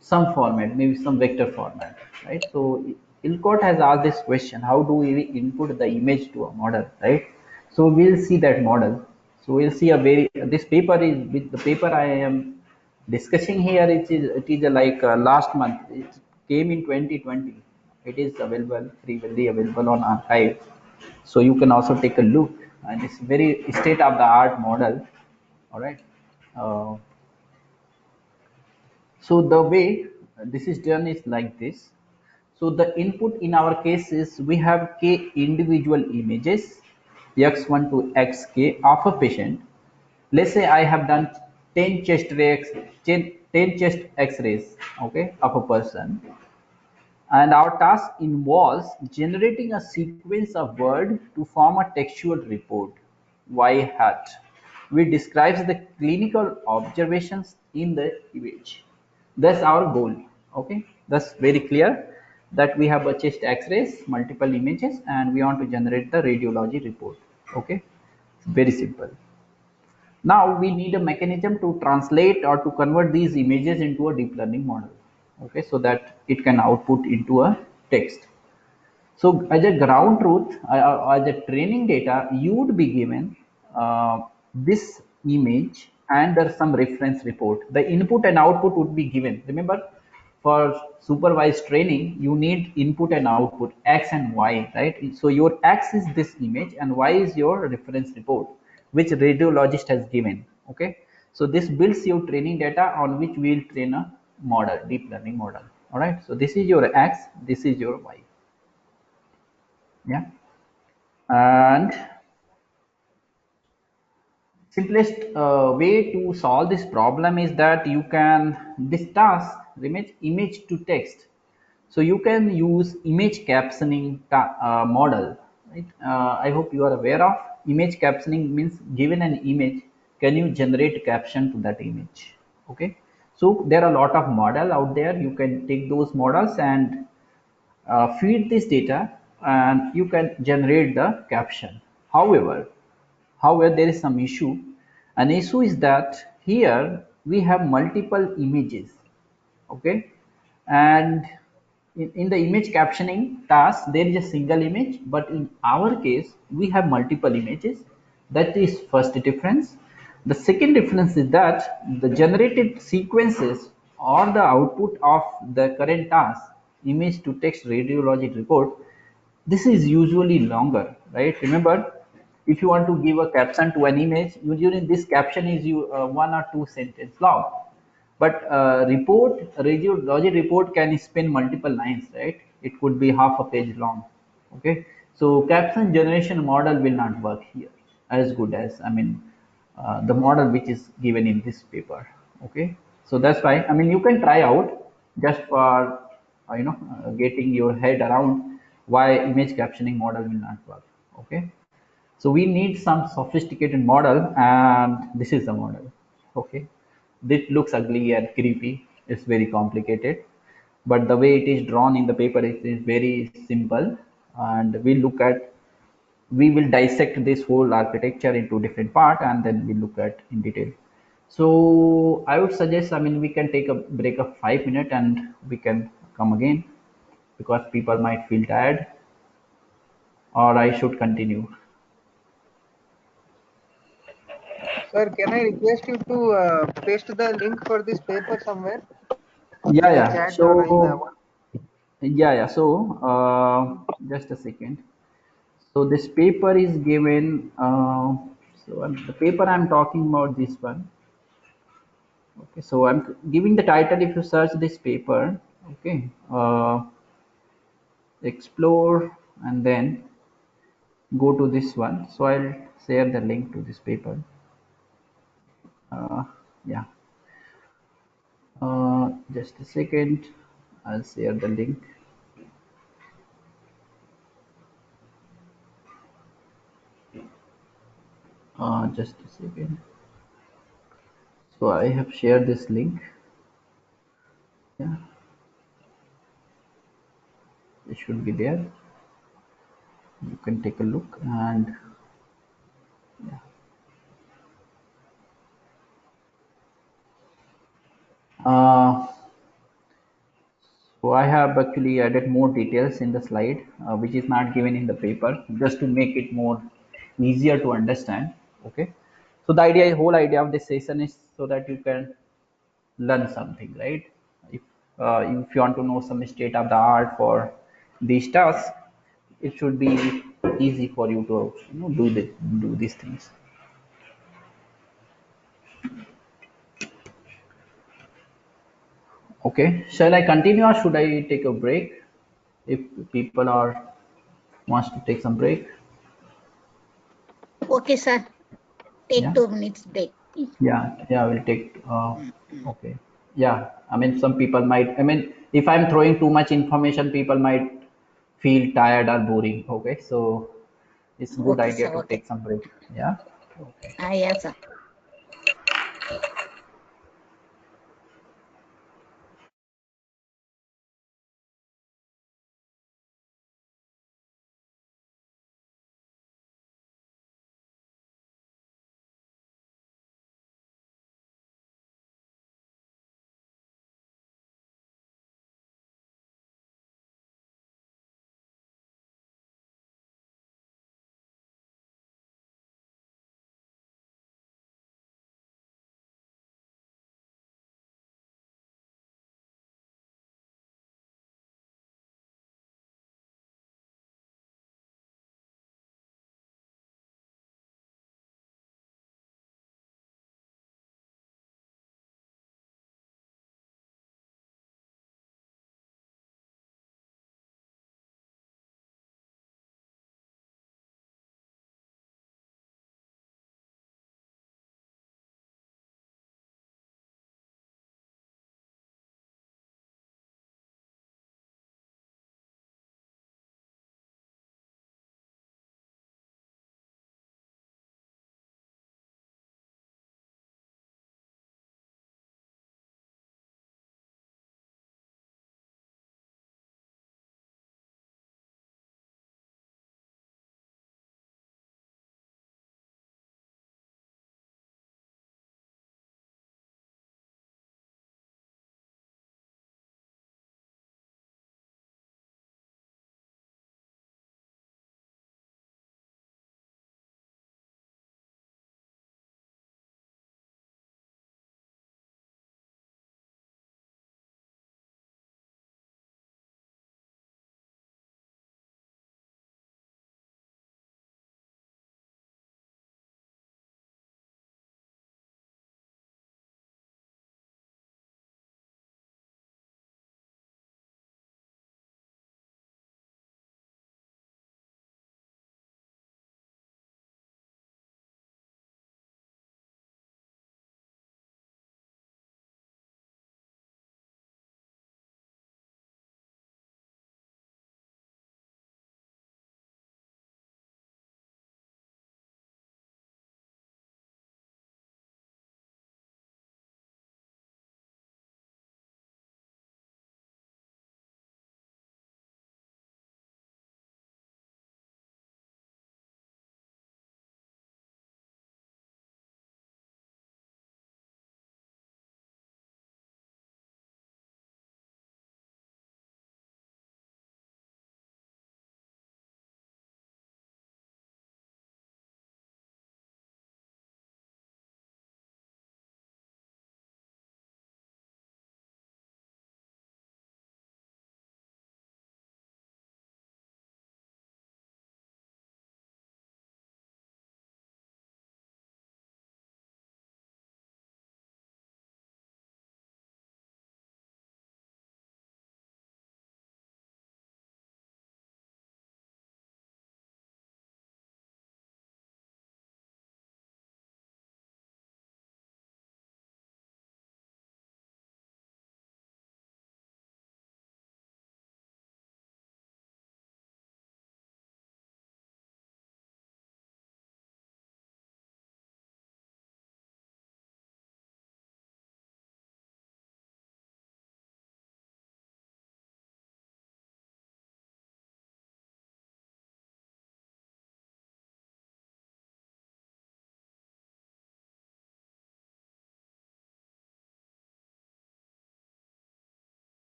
some format, maybe some vector format, right? So Ilcott has asked this question: how do we input the image to a model, right? So we'll see that model. So we'll see a very, this paper is with the paper I am discussing here. It is like last month. It came in 2020. It is available, freely available on archive. So you can also take a look, and it's very state of the art model. All right. Uh, so the way this is done is like this. So the input in our case is we have k individual images x1 to xk of a patient. Let's say I have done 10 chest rays, 10 chest x-rays, okay, of a person, and our task involves generating a sequence of words to form a textual report. Y hat, which describes the clinical observations in the image. That's our goal. Okay, that's very clear that we have a chest X-rays, multiple images, and we want to generate the radiology report. Okay, very simple. Now we need a mechanism to translate or to convert these images into a deep learning model. Okay, so that it can output into a text. So as a ground truth, as a training data, you would be given this image and there's some reference report. The input and output would be given. Remember, for supervised training, you need input and output, X and Y, right? So your X is this image and Y is your reference report, which radiologist has given. Okay. So this builds your training data on which we will train a model, deep learning model. All right. So this is your X, this is your Y. Yeah, and simplest way to solve this problem is that you can, this task remains image to text, so you can use image captioning model, right? I hope you are aware of image captioning. Means given an image, can you generate caption to that image? Okay, so there are a lot of model out there. You can take those models and feed this data and you can generate the caption. However, there is some issue. An issue is that here we have multiple images, okay, and in the image captioning task there is a single image, but in our case we have multiple images. That is first difference. The second difference is that the generated sequences or the output of the current task, image to text radiology report, this is usually longer, right? Remember, if you want to give a caption to an image, usually this caption is one or two sentence long. But radiology report can span multiple lines, right? It could be half a page long. Okay, so caption generation model will not work here as good as, I mean, the model which is given in this paper. Okay, so that's why, I mean, you can try out just for getting your head around why image captioning model will not work. Okay, so we need some sophisticated model, and this is the model. Okay, this looks ugly and creepy. It's very complicated, but the way it is drawn in the paper is very simple. And we will dissect this whole architecture into different part, and then we look at in detail. So I would suggest, I mean, we can take a break of 5 minutes and we can come again because people might feel tired, or I should continue. Sir, can I request you to paste the link for this paper somewhere Yeah, in the yeah. chat or in the So yeah. So just a second. So this paper is given. The paper I'm talking about, this one. Okay. So I'm giving the title. If you search this paper, okay, explore, and then go to this one. So I'll share the link to this paper. Yeah. Just a second. I'll share the link. Just a second. So I have shared this link. Yeah, it should be there. You can take a look, and uh, So I have actually added more details in the slide, which is not given in the paper, just to make it more easier to understand. Okay. So the idea, whole idea of this session is so that you can learn something, right? If if you want to know some state of the art for these tasks, it should be easy for you to do these things. Okay. Shall I continue or should I take a break? If people are wants to take some break. Okay, sir. Take Yeah. 2 minutes break. Yeah, we'll take okay. Yeah, I mean some people might, I mean if I'm throwing too much information, people might feel tired or boring. Okay, so it's good Okay, idea sir. to Okay. take some break. Yeah. Okay. Yes, sir.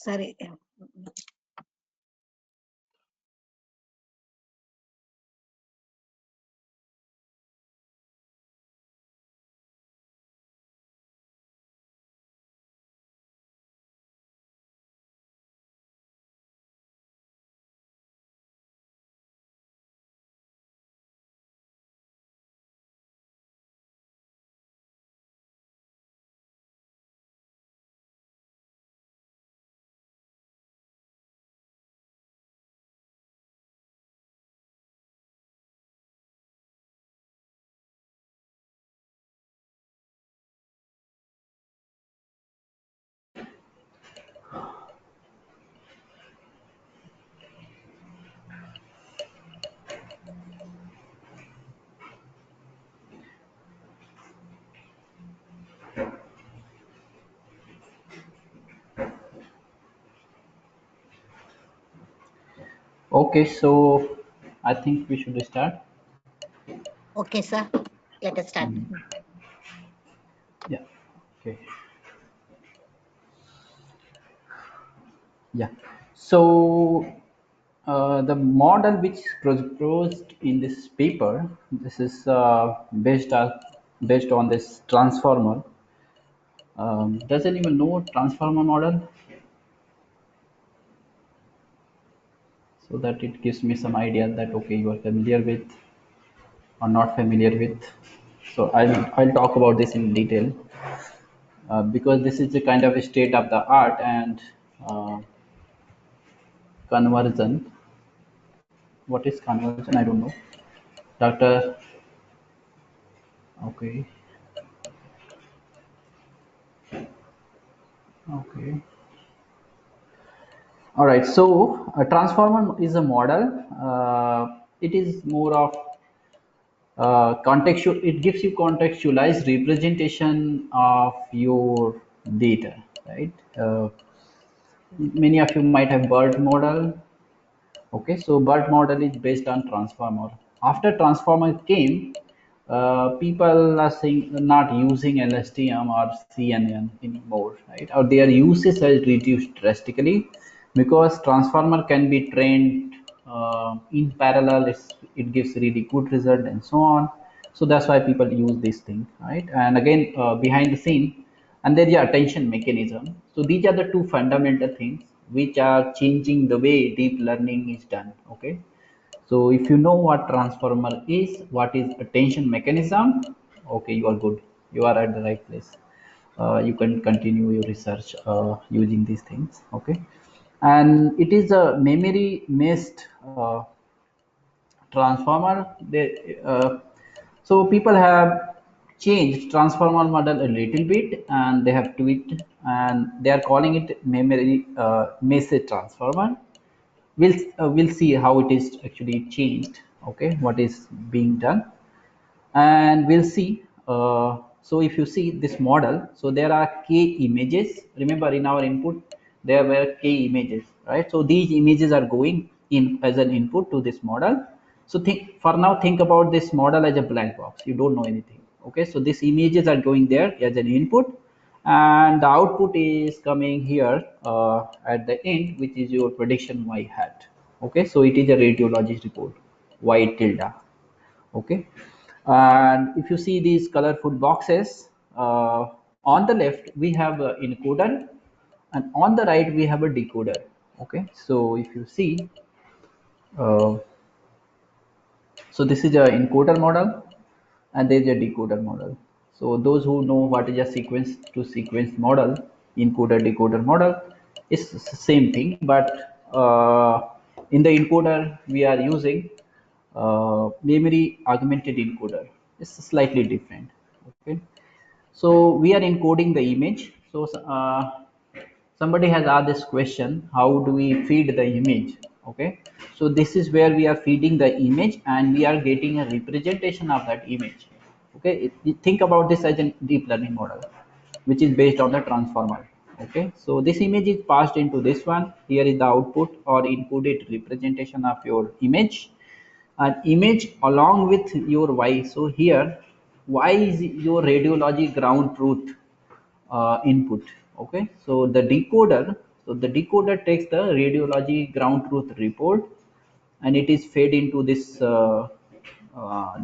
Sorry. Okay, so I think we should start. Okay, sir. Let us start. Yeah. Okay. Yeah. So the model which proposed in this paper, this is based on this transformer. Does anyone know transformer model? So that it gives me some idea that okay, you are familiar with or not familiar with. So I'll talk about this in detail because this is a kind of a state of the art and uh, conversion. What is conversion? I don't know. Doctor. Okay. Okay. All right. So a transformer is a model. It is more of contextual. It gives you contextualized representation of your data, right? Many of you might have BERT model. Okay, so BERT model is based on transformer. After transformer came, people are saying not using LSTM or CNN anymore, right? Or their usage has reduced drastically because transformer can be trained in parallel. It gives really good result and so on. So that's why people use this thing, right? And again, behind the scene, and there is attention mechanism. So these are the two fundamental things which are changing the way deep learning is done. Okay, so if you know what transformer is, what is attention mechanism, okay, you are good. You are at the right place. You can continue your research using these things. Okay, and it is a memory based transformer. So people have changed transformer model a little bit and they have tweaked and they are calling it memory message transformer. We'll see how it is actually changed. Okay, what is being done, and we'll see. So if you see this model, so there are k images. Remember, in our input there were k images, right? So these images are going in as an input to this model. So think for now, think about this model as a blank box. You don't know anything. Okay, so these images are going there as an input, and the output is coming here at the end, which is your prediction y hat. Okay, so it is a radiology report, y tilde. Okay, and if you see these colorful boxes, on the left we have an encoder and on the right we have a decoder. Okay, so if you see, uh, so this is a encoder model and there is a decoder model. So those who know what is a sequence to sequence model, encoder decoder model, is the same thing, but in the encoder we are using memory augmented encoder. It's slightly different. Okay, so we are encoding the image. So somebody has asked this question: how do we feed the image? Okay, so this is where we are feeding the image and we are getting a representation of that image. Okay, think about this as a deep learning model which is based on the transformer. Okay, so this image is passed into this one. Here is the output or encoded representation of your image, an image along with your y. So here y is your radiology ground truth input. Okay, so the decoder, So the decoder takes the radiology ground truth report and it is fed into this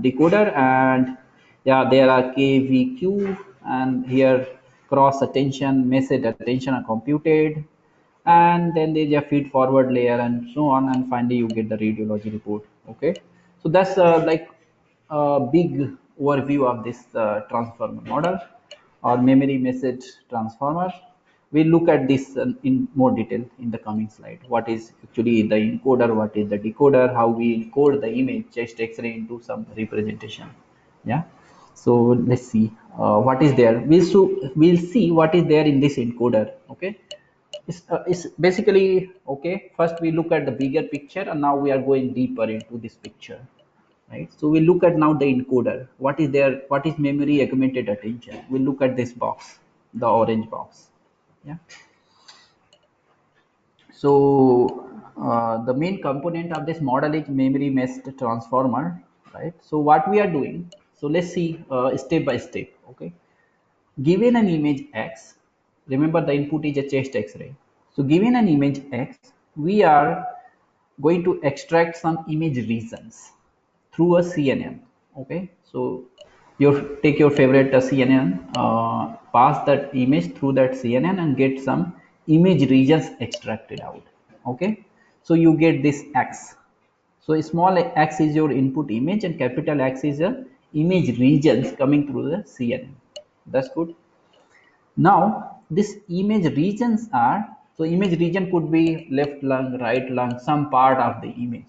decoder, and yeah, there are kvq, and here cross attention, message attention are computed, and then there's a feed forward layer and so on, and finally you get the radiology report. Okay, so that's like a big overview of this transformer model or memory message transformer. We'll look at this in more detail in the coming slide. What is actually the encoder, what is the decoder, how we encode the image chest x-ray into some representation. Yeah, so let's see what is there. We'll see what is there in this encoder. Okay, it's basically okay. First we look at the bigger picture, and now we are going deeper into this picture, right? So we look at now the encoder. What is there? What is memory augmented attention? We look at this box, the orange box. Yeah. So the main component of this model is memory meshed transformer, right? So what we are doing? So let's see step by step. Okay. Given an image X, remember the input is a chest X-ray. So given an image X, we are going to extract some image regions through a CNN. Okay, so you take your favorite CNN, pass that image through that CNN and get some image regions extracted out. Okay, so you get this X. So small x is your input image and capital X is a image regions coming through the CNN. That's good. Now this image regions are, so image region could be left lung, right lung, some part of the image.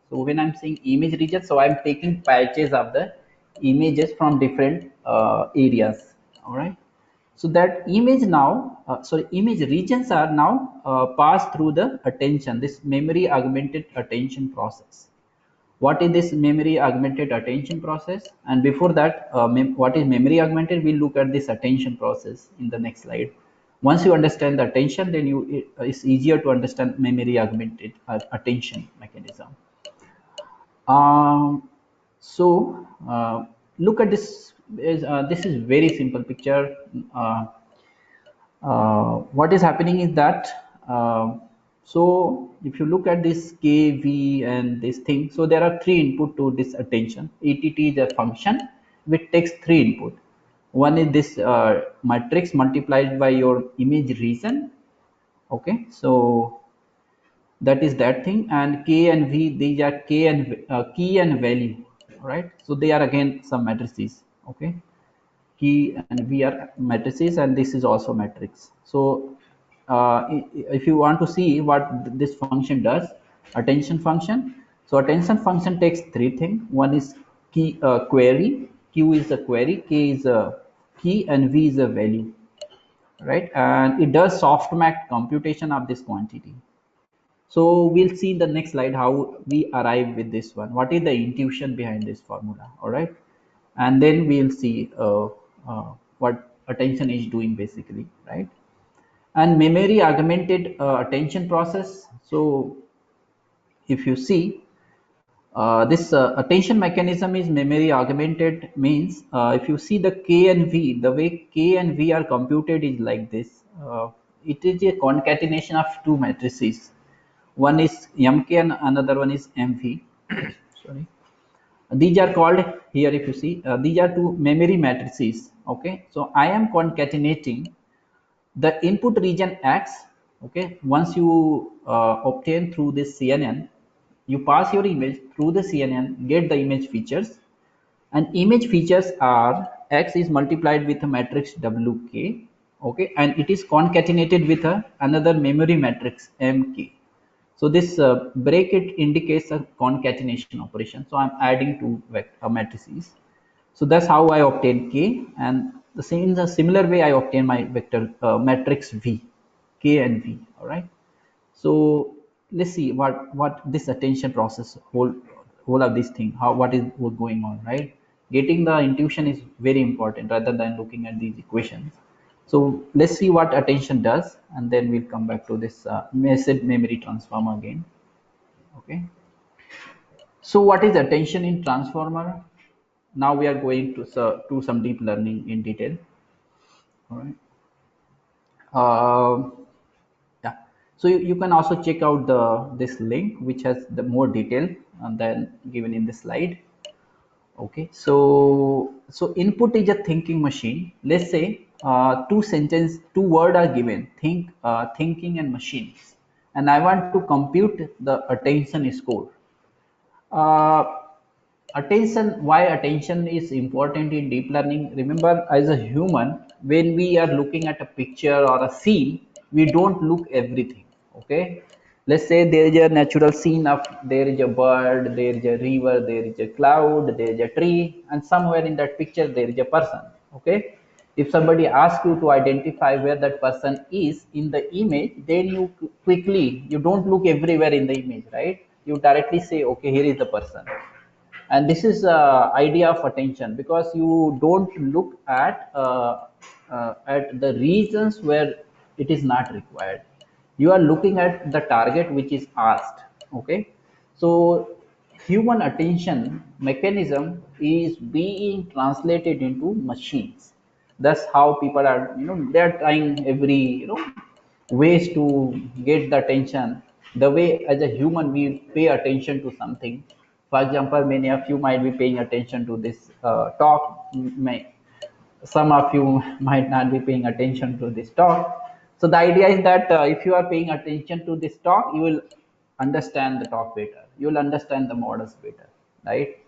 So when I'm saying image region, so I'm taking patches of the images from different areas. All right. So that image now, sorry, image regions are now passed through the attention, this memory augmented attention process. What is this memory augmented attention process? And before that, what is memory augmented? We'll look at this attention process in the next slide. Once you understand the attention, then it's easier to understand memory augmented attention mechanism. So look at this. This is very simple picture. What is happening is that so if you look at this k, v and this thing, so there are three input to this attention. ATT is a function which takes three input. One is this matrix multiplied by your image region. Okay, so that is that thing, and k and v, these are k and key and value, right? So they are again some matrices. Okay, key and v are matrices, and this is also matrix. So if you want to see what this function does, attention function, so attention function takes three things. One is key, query, q is a query, k is a key, and v is a value, right? And it does softmax computation of this quantity. So we'll see in the next slide how we arrive with this one. What is the intuition behind this formula? All right, and then we'll see what attention is doing basically, right? And memory augmented attention process. So if you see this attention mechanism is memory augmented, means if you see the k and v, the way k and v are computed is like this. It is a concatenation of two matrices. One is mk and another one is mv. Sorry, these are called here, if you see, these are two memory matrices. Okay, so I am concatenating the input region X. Okay, once you obtain through this CNN, you pass your image through the CNN, get the image features, and image features are X is multiplied with a matrix WK. Okay, and it is concatenated with another memory matrix MK. So this bracket indicates a concatenation operation. So I'm adding two matrices. So that's how I obtain K, and the same, the similar way I obtain my vector matrix V, K and V. All right. So let's see what this attention process, whole of this thing, how what is going on, right? Getting the intuition is very important rather than looking at these equations. So let's see what attention does, and then we'll come back to this message memory transformer again. Okay. So what is attention in transformer? Now we are going to some deep learning in detail. All right. Yeah. So you can also check out the this link which has the more detail than given in the slide. Okay, so input is a thinking machine. Let's say two word are given, thinking and machines, and I want to compute the attention score. uh, Attention, why attention is important in deep learning? Remember, as a human, when we are looking at a picture or a scene, we don't look everything. Okay, let's say there is a natural scene of, there is a bird, there is a river, there is a cloud, there is a tree, and somewhere in that picture there is a person. Okay, if somebody asks you to identify where that person is in the image, then you quickly, you don't look everywhere in the image, right? You directly say, okay, here is the person. And this is idea of attention, because you don't look at the regions where it is not required. You are looking at the target which is asked. Okay, so human attention mechanism is being translated into machines. That's how people are, they are trying every, ways to get the attention. The way as a human we pay attention to something. For example, many of you might be paying attention to this talk. Some of you might not be paying attention to this talk. So the idea is that if you are paying attention to this talk, you will understand the talk better. You will understand the models better, right?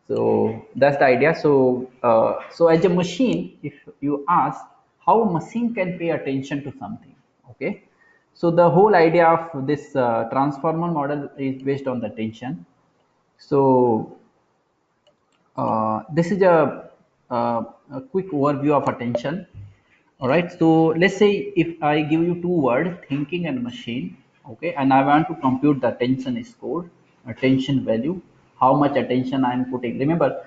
So that's the idea. So as a machine, if you ask how a machine can pay attention to something, okay. So the whole idea of this transformer model is based on the attention. So this is a quick overview of attention. All right. So let's say if I give you two words, thinking and machine, okay, and I want to compute the attention score, attention value, how much attention I am putting. Remember,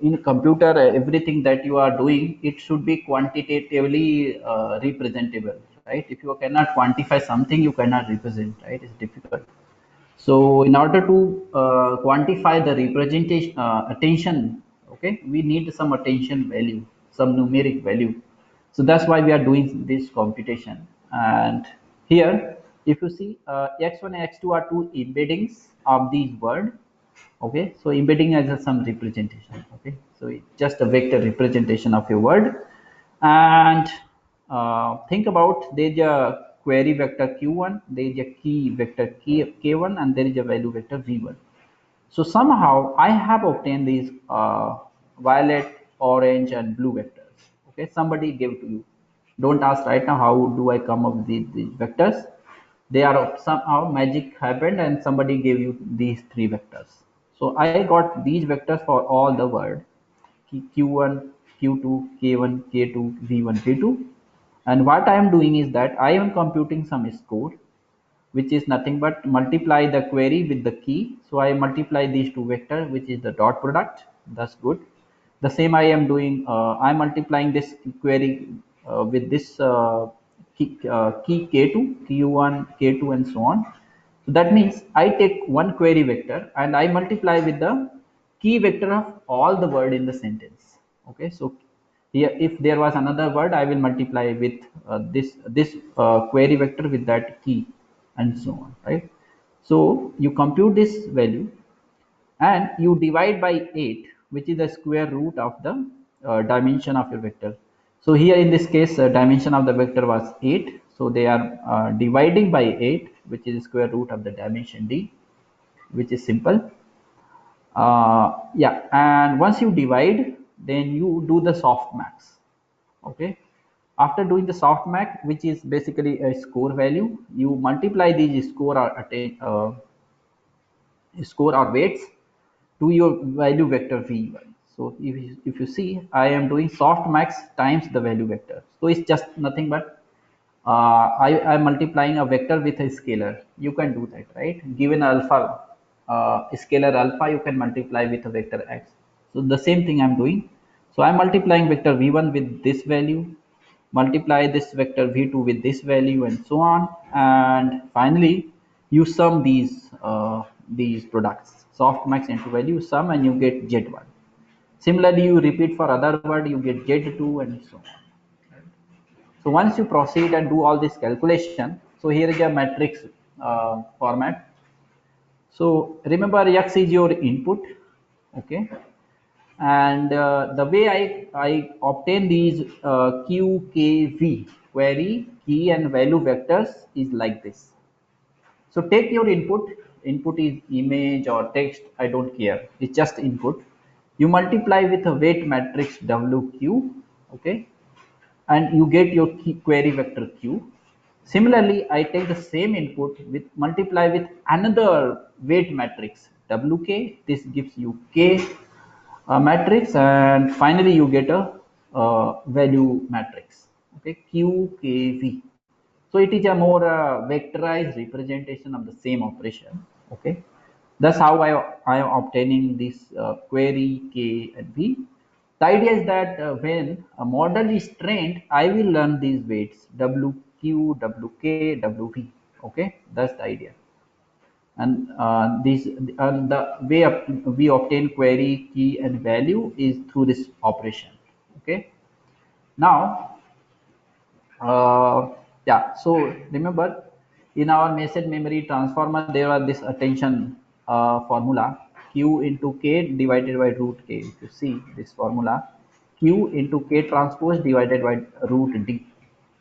in computer, everything that you are doing, it should be quantitatively representable, right? If you cannot quantify something, you cannot represent, right? It's difficult. So in order to quantify the representation attention, okay, we need some attention value, some numeric value. So that's why we are doing this computation. And here, if you see, x1 and x2 are two embeddings of these word. Okay, so embedding has some representation. Okay, so it's just a vector representation of your word. And think about, there is a query vector q1, there is a key vector k1, and there is a value vector v1. So somehow I have obtained these violet, orange, and blue vectors. Okay, somebody gave to you. Don't ask right now how do I come up with these vectors. They are somehow magic happened and somebody gave you these three vectors. So I got these vectors for all the word q1, q2, k1, k2, v1, v2. And what I am doing is that I am computing some score, which is nothing but multiply the query with the key. So I multiply these two vectors, which is the dot product. That's good. The same I am doing, I'm multiplying this query with this key k2, q1, k2, and so on. So that means I take one query vector and I multiply with the key vector of all the word in the sentence. Okay, so here if there was another word, I will multiply with this query vector with that key, and so on, right? So you compute this value and you divide by 8, which is the square root of the dimension of your vector. So here in this case, dimension of the vector was 8, so they are dividing by 8, which is the square root of the dimension d, which is simple. Yeah, and once you divide, then you do the softmax. Okay, after doing the softmax, which is basically a score value, you multiply these score or weights to your value vector v1. So if you see, I am doing softmax times the value vector. So it's just nothing but I am multiplying a vector with a scalar. You can do that, right? Given alpha, scalar alpha, you can multiply with a vector x. So the same thing I'm doing. So I'm multiplying vector v1 with this value, multiply this vector v2 with this value, and so on. And finally, you sum these products, softmax into value, sum, and you get z1. Similarly, you repeat for other word, you get z2, and so on. So once you proceed and do all this calculation, So here is a matrix format. So remember X is your input, okay? And the way I obtain these QKV, query, key and value vectors, is like this. So take your input. Input is image or text, I don't care. It's just input. You multiply with a weight matrix WQ, okay, and you get your key, query vector Q. Similarly, I take the same input with multiply with another weight matrix WK. This gives you K matrix, and finally you get a value matrix. Okay, QKV. So it is a more vectorized representation of the same operation. Okay, that's how I am obtaining this query K and V. The idea is that when a model is trained, I will learn these weights WQ, WK, WV. Okay, that's the idea. And the way we obtain query, key, and value is through this operation. Okay. Now, yeah. So remember, in our message memory transformer, there are this attention formula Q into K divided by root K. If you see this formula, Q into K transpose divided by root D.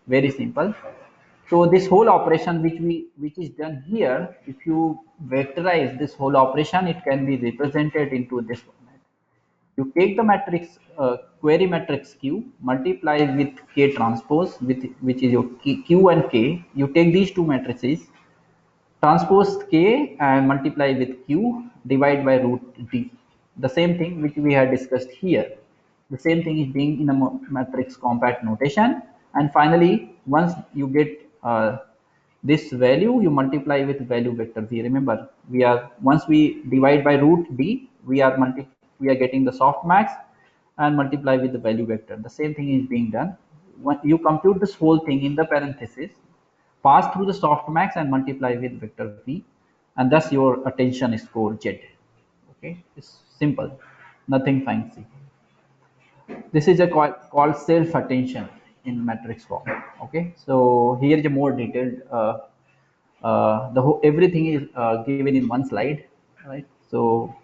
Very simple. So this whole operation which is done here, if you vectorize this whole operation, it can be represented into this format. You take the matrix query matrix Q, multiply with K transpose, with which is your Q and K. You take these two matrices, transpose K and multiply with Q, divide by root D. The same thing which we had discussed here. The same thing is being in a matrix compact notation. And finally, once you get this value, you multiply with value vector V. Remember, we are once we divide by root D, we are getting the softmax and multiply with the value vector. The same thing is being done. When you compute this whole thing in the parenthesis, pass through the softmax and multiply with vector V, and thus your attention score Z. Okay, it's simple, nothing fancy. This is a called self attention in matrix form. Okay, so here is a more detailed the whole, everything is given in one slide, right? So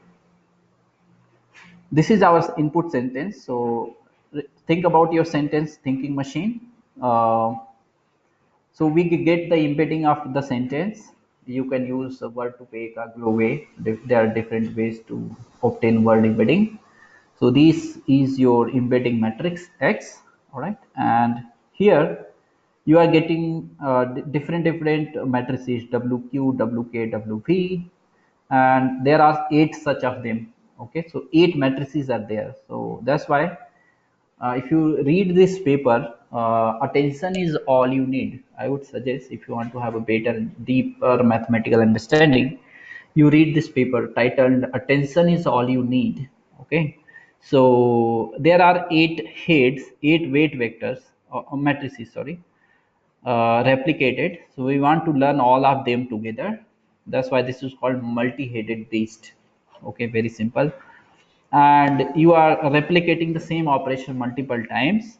this is our input sentence. So think about your sentence thinking machine. So we get the embedding of the sentence. You can use word2vec or Gloway. There are different ways to obtain word embedding. So this is your embedding matrix X, all right? And here you are getting different matrices WQ, WK, WV, and there are 8 such of them. Okay, so 8 matrices are there. So that's why if you read this paper, attention is all you need. I would suggest, if you want to have a better, deeper mathematical understanding, you read this paper titled "Attention is All You Need." Okay, so there are 8 heads, 8 weight vectors, matrices. Sorry, replicated. So we want to learn all of them together. That's why this is called multi-headed beast. Okay, very simple. And you are replicating the same operation multiple times.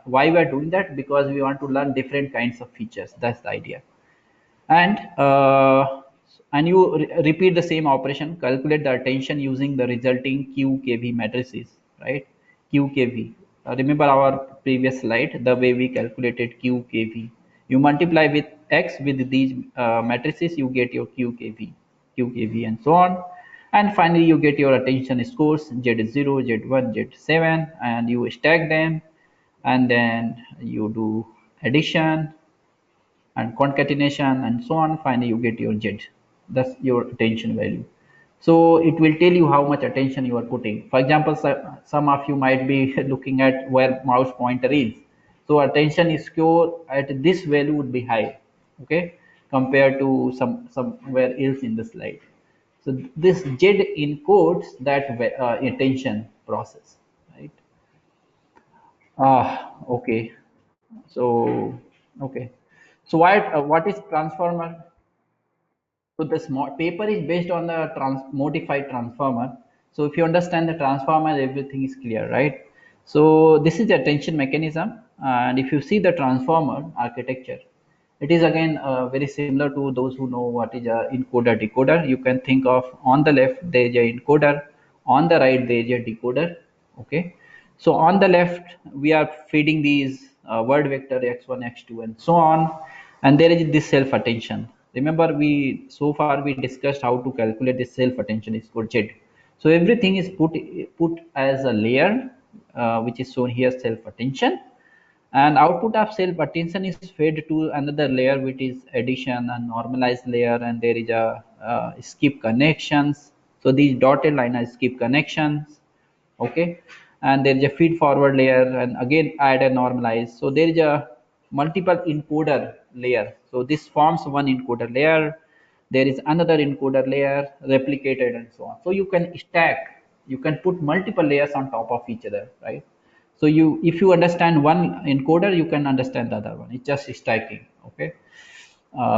Why we are doing that? Because we want to learn different kinds of features. That's the idea. And you repeat the same operation, calculate the attention using the resulting QKV matrices, right? QKV. Remember our previous slide, the way we calculated QKV. You multiply with X with these matrices, you get your QKV, and so on. And finally, you get your attention scores Z0, Z1, Z7, and you stack them, and then you do addition and concatenation and so on. Finally you get your Z. That's your attention value. So it will tell you how much attention you are putting. For example, some of you might be looking at where mouse pointer is. So attention score at this value would be high, okay, compared to somewhere else in the slide. So this Z encodes that attention process, right? Okay. So, okay. So what is transformer? So this paper is based on the modified transformer. So if you understand the transformer, everything is clear, right? So this is the attention mechanism, and if you see the transformer architecture, It is again very similar to those who know what is a encoder decoder. You can think of on the left there is a encoder, on the right there is a decoder. Okay, so on the left we are feeding these word vector x1, x2, and so on, and there is this self attention. Remember, we so far we discussed how to calculate this self attention is called Z. So everything is put as a layer, which is shown here, self attention, and output of self attention is fed to another layer, which is addition and normalized layer, and there is a skip connections. So these dotted line are skip connections. Okay, and there is a feed forward layer, and again add a normalize. So there is a multiple encoder layer. So this forms one encoder layer. There is another encoder layer replicated, and so on. So you can stack, you can put multiple layers on top of each other, right? So you, if you understand one encoder, you can understand the other one. It's just stacking. Okay,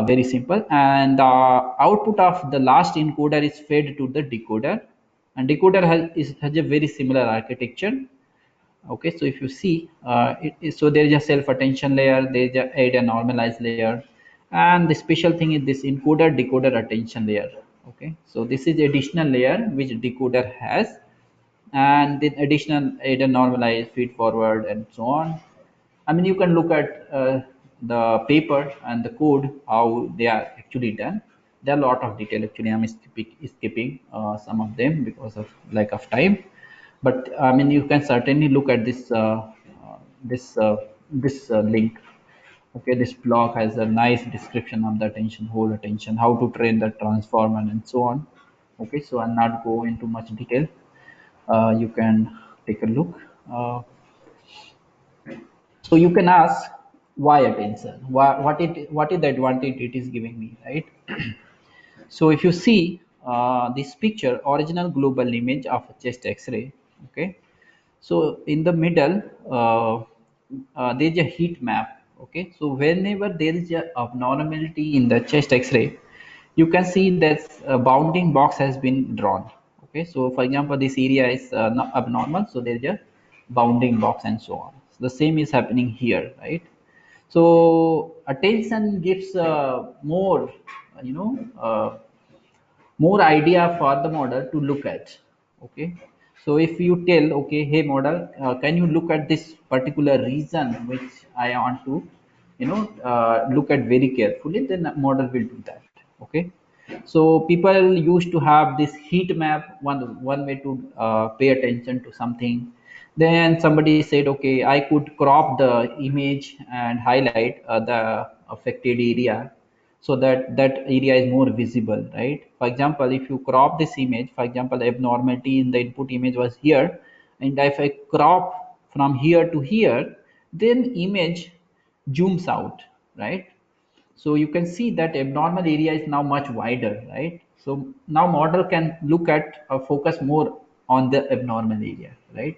very simple. And the output of the last encoder is fed to the decoder, and decoder has a very similar architecture. Okay, so if you see, so there is a self attention layer, there is a add a normalized layer, and the special thing is this encoder decoder attention layer. Okay, so this is additional layer which decoder has, and then additional add a normalized, feed forward, and so on. I mean, you can look at the paper and the code, how they are actually done. There are a lot of detail. Actually, I'm skipping some of them because of lack of time. But I mean, you can certainly look at this link. Okay, this blog has a nice description of the attention, whole attention, how to train the transformer, and so on. Okay, so I'll not go into much detail. You can take a look. So you can ask, why attention? What is the advantage it is giving me, right? So if you see this picture, original global image of a chest X-ray. Okay, so in the middle, there is a heat map. Okay, so whenever there is a abnormality in the chest X-ray, you can see that a bounding box has been drawn. Okay, so for example, this area is not abnormal, so there is a bounding box, and so on. So the same is happening here, right? So attention gives more, you know, more idea for the model to look at. Okay, so if you tell, okay, hey model, can you look at this particular region which I want to, look at very carefully, then the model will do that. Okay, so people used to have this heat map, one way to pay attention to something. Then somebody said, okay, I could crop the image and highlight the affected area, so that that area is more visible, right? For example, if you crop this image, for example, the abnormality in the input image was here, and if I crop from here to here, then image zooms out, right? So you can see that abnormal area is now much wider, right? So now model can look at or focus more on the abnormal area, right?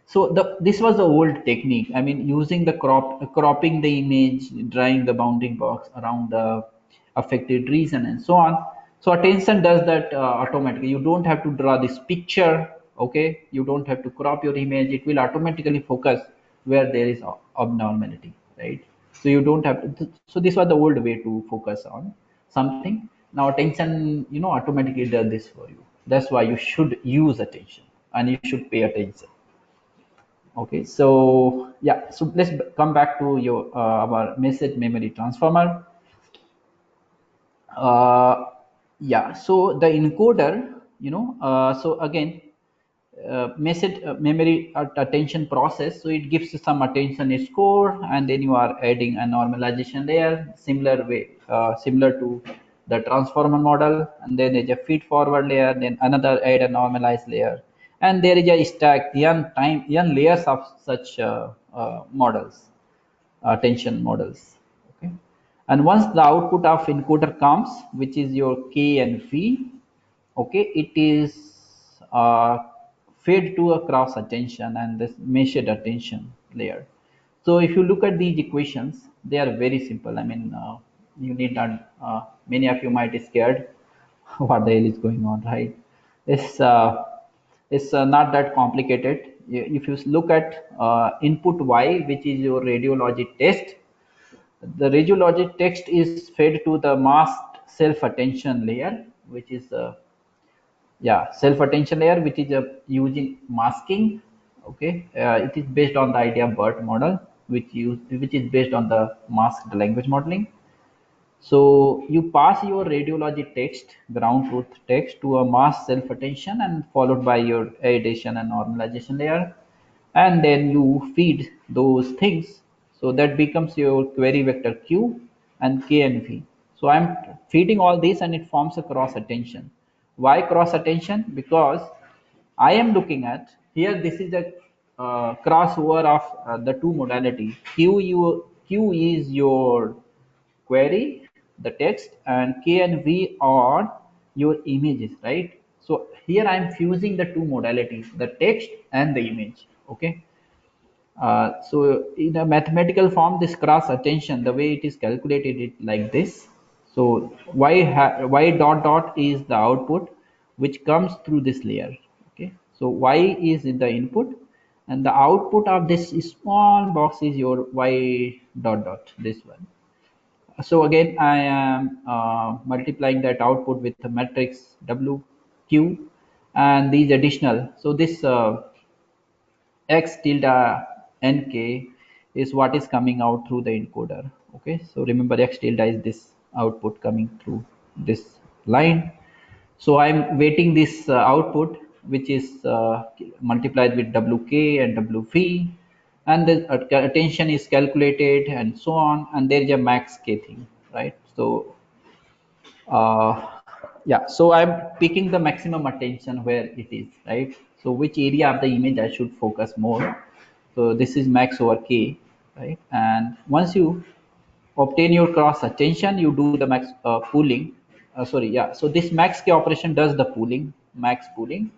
So this was the old technique. I mean, using the cropping the image, drawing the bounding box around the affected region, and so on. So attention does that automatically. You don't have to draw this picture. Okay, you don't have to crop your image. It will automatically focus where there is abnormality, right? So you don't have to. So this was the old way to focus on something. Now attention, automatically does this for you. That's why you should use attention, and you should pay attention. Okay, so yeah, so let's come back to your our message memory transformer. uh, yeah, so the encoder, so again, message memory attention process, so it gives you some attention score, and then you are adding a normalization layer, similar way, similar to the transformer model, and then there's a feed forward layer, then another add a normalized layer, and there is a stack n layers of such models, attention models. Okay, and once the output of encoder comes, which is your k and v, okay, it is uh, fed to a cross attention and this measured attention layer. So if you look at these equations, they are very simple. I mean, you need not, many of you might be scared what the hell is going on, right? It's not that complicated. If you look at input y, which is your radiology test, The radiologic text is fed to the masked self-attention layer, which is self-attention layer, which is using masking. Okay, it is based on the idea of BERT model, which is based on the masked language modeling. So you pass your radiology text, ground truth text, to a mass self-attention and followed by your addition and normalization layer. And then you feed those things. So that becomes your query vector Q and K and V. So I'm feeding all this and it forms a cross attention. Why cross attention? Because I am looking at here, this is a crossover of the two modality. Q is your query, the text, and K and V are your images, right? So here I am fusing the two modalities, the text and the image. Okay. So in a mathematical form, this cross attention, the way it is calculated, it like this. So y dot dot is the output which comes through this layer. Okay. So y is in the input, and the output of this small box is your y dot dot. This one. So again, I am multiplying that output with the matrix WQ and these additional. So this x tilde nk is what is coming out through the encoder. Okay, so remember x tilde is this output coming through this line. So I'm waiting this output, which is multiplied with wk and wv, and the attention is calculated and so on, and there is a max k thing, right? So uh, yeah, so I'm picking the maximum attention where it is, right? So which area of the image I should focus more. So this is max over k, right? And once you obtain your cross attention, you do the max pooling. So this max k operation does the pooling, max pooling,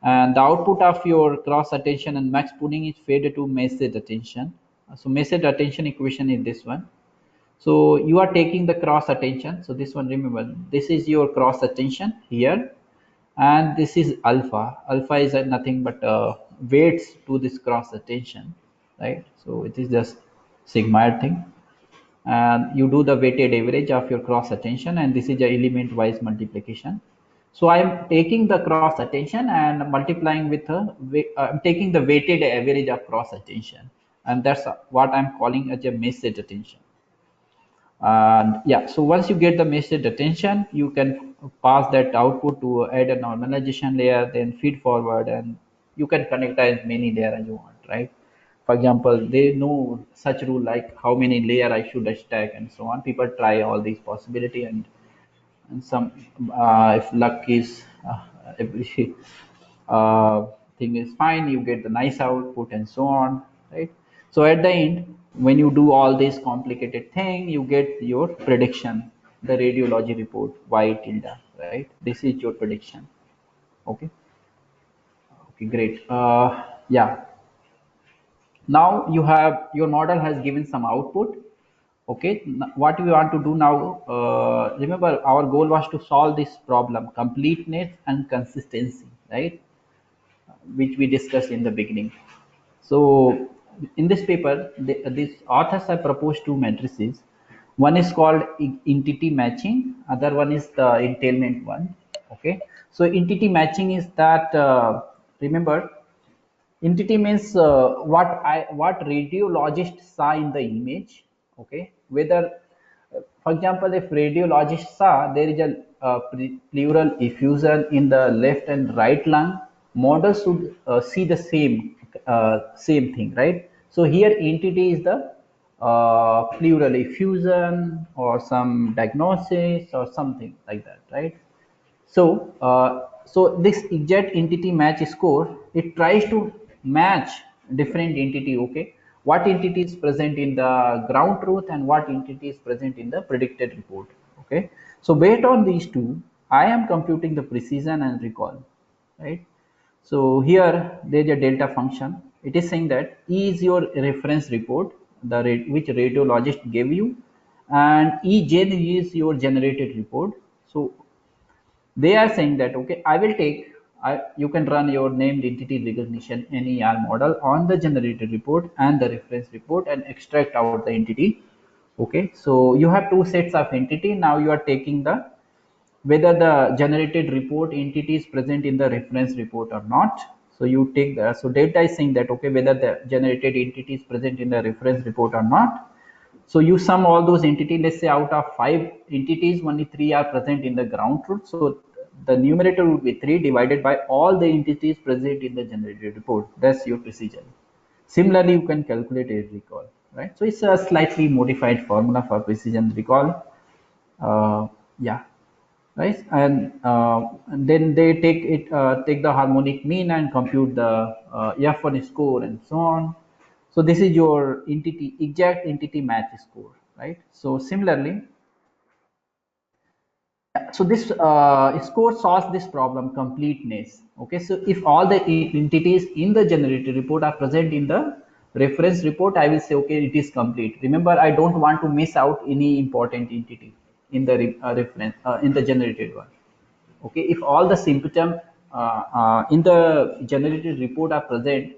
and the output of your cross attention and max pooling is fed to message attention. So message attention equation is this one. So you are taking the cross attention. So this one, remember, this is your cross attention here, and this is alpha. Alpha is nothing but weights to this cross attention, right? So it is just sigmoid thing, and you do the weighted average of your cross attention, and this is a element wise multiplication. So I'm taking the cross attention and multiplying with I'm taking the weighted average of cross attention, and that's what I'm calling as a message attention. And yeah, so once you get the message attention, you can pass that output to add a normalization layer, then feed forward, and you can connect as many layer as you want, right? For example, they know such rule like how many layer I should stack and so on. People try all these possibility, and some if luck is every thing is fine, you get the nice output and so on, right? So at the end, when you do all this complicated thing, you get your prediction, the radiology report y tilde, right? This is your prediction. Okay. Okay, great. Yeah, now you have your model has given some output. Okay, what we want to do now, remember our goal was to solve this problem, completeness and consistency, right? Which we discussed in the beginning. So in this paper, these authors have proposed two matrices. One is called entity matching, other one is the entailment one. Okay, so entity matching is that, remember, entity means what radiologist saw in the image. Okay, whether for example, if radiologist saw there is a pleural effusion in the left and right lung, model should see the same thing, right? So here entity is the pleural effusion or some diagnosis or something like that, right? So this exact entity match score, it tries to match different entity. Okay, what entity is present in the ground truth and what entity is present in the predicted report. Okay, so based on these two, I am computing the precision and recall, right? So here there is a delta function. It is saying that E is your reference report, which radiologist gave you, and E gen is your generated report. So they are saying that, okay, I will take, you can run your named entity recognition NER model on the generated report and the reference report and extract out the entity. Okay, so you have two sets of entity. Now you are taking the whether the generated report entity is present in the reference report or not. So you take the, so data is saying that okay, whether the generated entity is present in the reference report or not. So you sum all those entities. Let's say out of 5 entities, only 3 are present in the ground truth. So the numerator would be 3 divided by all the entities present in the generated report. That's your precision. Similarly, you can calculate a recall, right? So it's a slightly modified formula for precision recall. Yeah, right. And then they take the harmonic mean and compute the F1 score and so on. So this is your entity exact entity match score, right? So similarly, so this score solves this problem completeness. Okay, so if all the entities in the generated report are present in the reference report, I will say okay, it is complete. Remember, I don't want to miss out any important entity in the reference in the generated one. Okay, if all the symptom in the generated report are present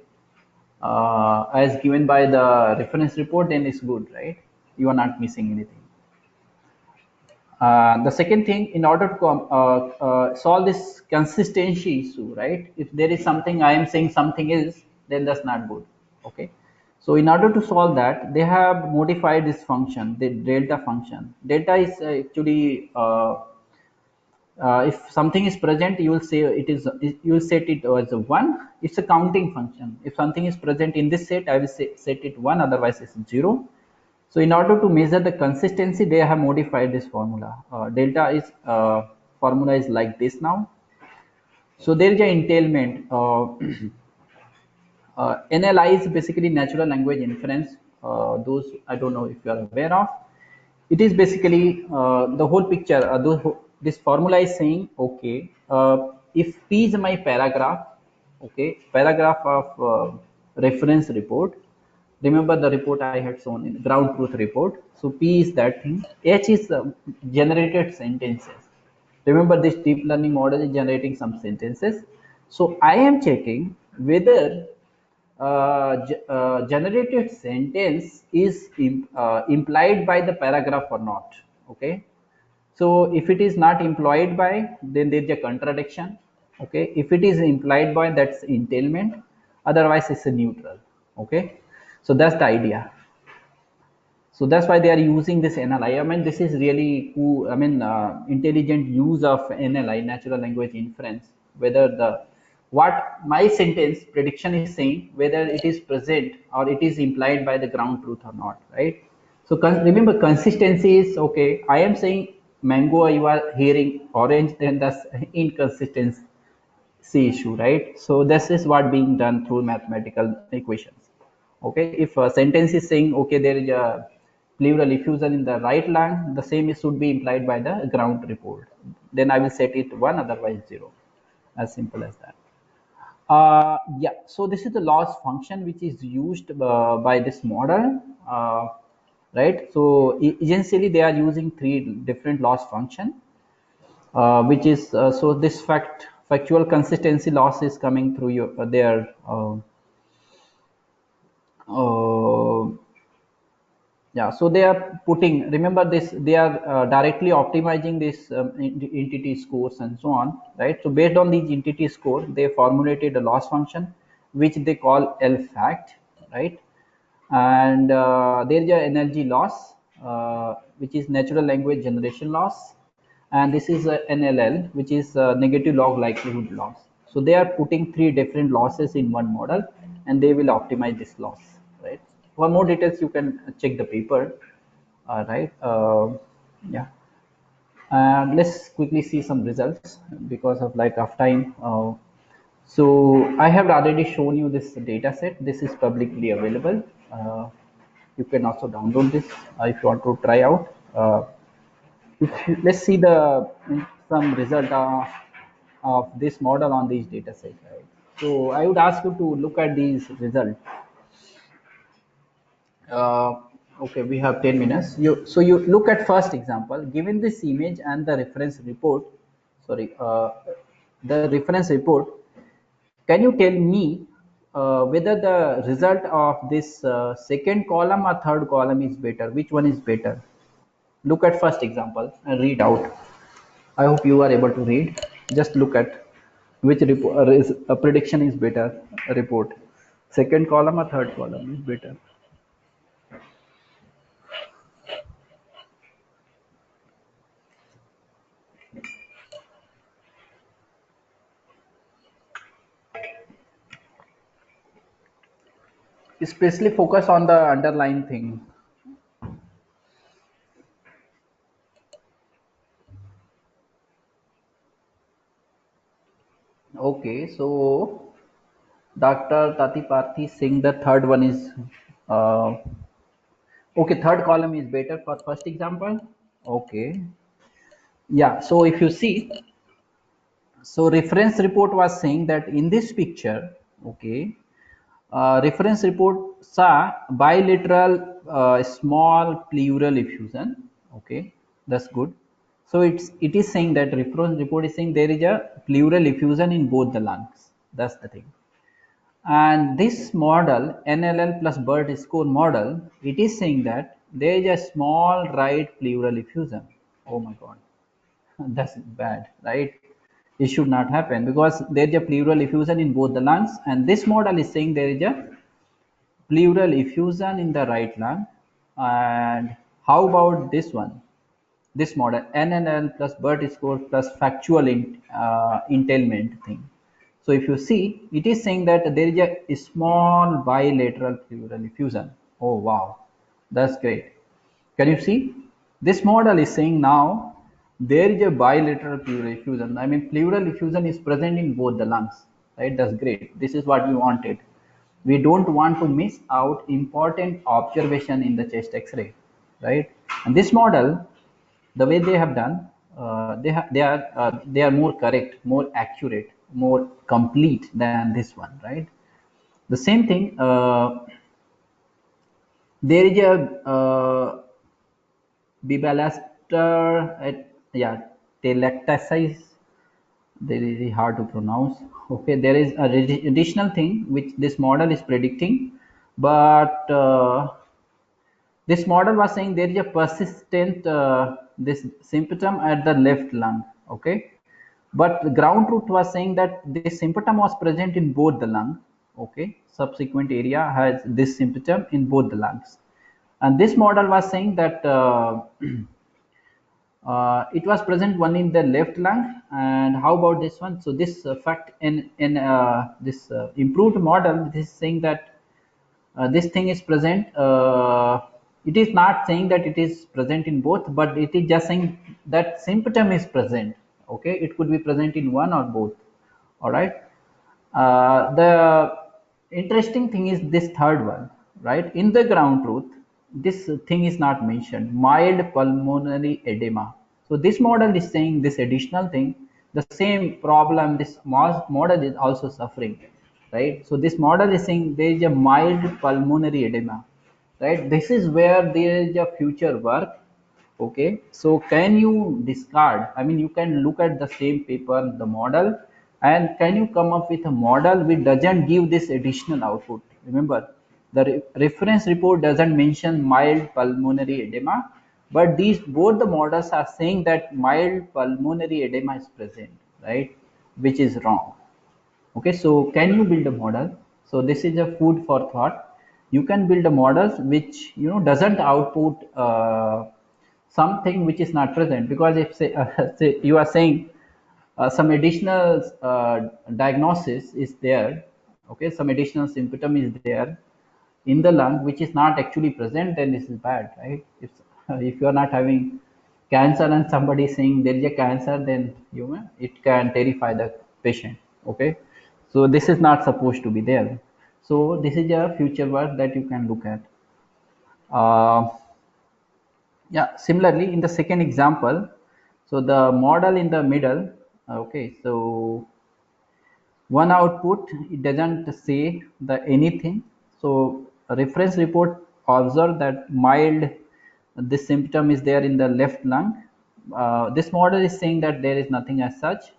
as given by the reference report, then it's good, right? You are not missing anything. The second thing, in order to solve this consistency issue, right? If there is something I am saying something is, then that's not good. Okay. So in order to solve that, they have modified this function, the delta function. Delta is actually if something is present, you will say it is. You will set it as a one. It's a counting function. If something is present in this set, I will set it one. Otherwise, it's 0. So in order to measure the consistency, they have modified this formula. Delta is formula is like this now. So there is an entailment. NLI is basically natural language inference. Those I don't know if you are aware of. It is basically the whole picture. This formula is saying okay, if P is my paragraph, okay, paragraph of reference report. Remember the report I had shown in ground truth report. So P is that thing. H is generated sentences. Remember this deep learning model is generating some sentences. So I am checking whether generated sentence is implied by the paragraph or not. Okay, so if it is not implied by, then there is a contradiction. Okay, if it is implied by, that's entailment. Otherwise, it's a neutral. Okay, so that's the idea. So that's why they are using this NLI. I mean, this is really cool. I mean, intelligent use of NLI, natural language inference. Whether the what my sentence prediction is saying, whether it is present or it is implied by the ground truth or not, right? So remember, consistency is okay. I am saying mango, you are hearing orange, then that's inconsistency issue, right? So this is what being done through mathematical equations. Okay, if a sentence is saying okay, there is a pleural effusion in the right lung, the same should be implied by the ground report. Then I will set it 1, otherwise 0. As simple as that. Yeah, so this is the loss function which is used by this model, right? So essentially they are using 3 different loss function, which is so this factual consistency loss is coming through your their uh, yeah, so they are putting, remember this, they are directly optimizing this entity scores and so on, right? So based on these entity score, they formulated a loss function which they call LFACT, right? And there is a energy loss, which is natural language generation loss, and this is a NLL, which is a negative log likelihood loss. So they are putting 3 different losses in one model, and they will optimize this loss, right? For more details, you can check the paper, right? Yeah, and let's quickly see some results because of lack of time. So I have already shown you this data set. This is publicly available. You can also download this if you want to try out. Let's see the some result of this model on these data set. Right? So I would ask you to look at these results. Uh, okay, we have 10 minutes. So you look at first example. Given this image and the reference report, sorry, the reference report. Can you tell me whether the result of this second column or third column is better. Which one is better? Look at first example and read out. I hope you are able to read. Just look at which prediction is better. Report. Second column or third column is better. Especially focus on the underlying thing. Okay, so Dr. Tati Pathi saying the third one is uh, okay. Third column is better for first example. Okay, yeah. So if you see, so reference report was saying that in this picture, okay, reference report saw bilateral small pleural effusion. Okay, that's good. So it is saying that reference report is saying there is a pleural effusion in both the lungs. That's the thing. And this model, NLL plus BERT score model, it is saying that there is a small right pleural effusion. Oh my God, that's bad, right? It should not happen because there is a pleural effusion in both the lungs, and this model is saying there is a pleural effusion in the right lung. And how about this one? This model, NNL plus BERT score plus factual entailment thing. So if you see, it is saying that there is a small bilateral pleural effusion. Oh wow, that's great. Can you see? This model is saying now there is a bilateral pleural effusion. I mean, pleural effusion is present in both the lungs, right? That's great. This is what we wanted. We don't want to miss out important observation in the chest X-ray, right? And this model, the way they have done, they are more correct, more accurate, more complete than this one, right? The same thing. There is a bibalaster at yeah telectasis. They is really hard to pronounce. Okay, there is a additional thing which this model is predicting, but this model was saying there is a persistent this symptom at the left lung. Okay, but the ground truth was saying that this symptom was present in both the lung. Okay, subsequent area has this symptom in both the lungs, and this model was saying that it was present one in the left lung. And how about this one? So this fact in this improved model, this is saying that this thing is present. It is not saying that it is present in both, but it is just saying that symptom is present. Okay, it could be present in one or both. All right. The interesting thing is this third one, right? In the ground truth, this thing is not mentioned. Mild pulmonary edema. So this model is saying this additional thing. The same problem this model is also suffering, right? So this model is saying there is a mild pulmonary edema, right? This is where there is a future work. Okay, so can you discard? I mean, you can look at the same paper, the model, and can you come up with a model which doesn't give this additional output? Remember, the reference report doesn't mention mild pulmonary edema, but these both the models are saying that mild pulmonary edema is present, right? Which is wrong. Okay, so can you build a model? So this is a food for thought. You can build a models which doesn't output something which is not present, because if say you are saying some additional diagnosis is there, okay, some additional symptom is there in the lung which is not actually present, then this is bad, right? If you are not having cancer and somebody is saying there is a cancer, then it can terrify the patient. Okay, so this is not supposed to be there. So this is a future work that you can look at. Yeah, similarly in the second example, so the model in the middle, okay, so one output, it doesn't say the anything. So a reference report observed that mild this symptom is there in the left lung. This model is saying that there is nothing as such.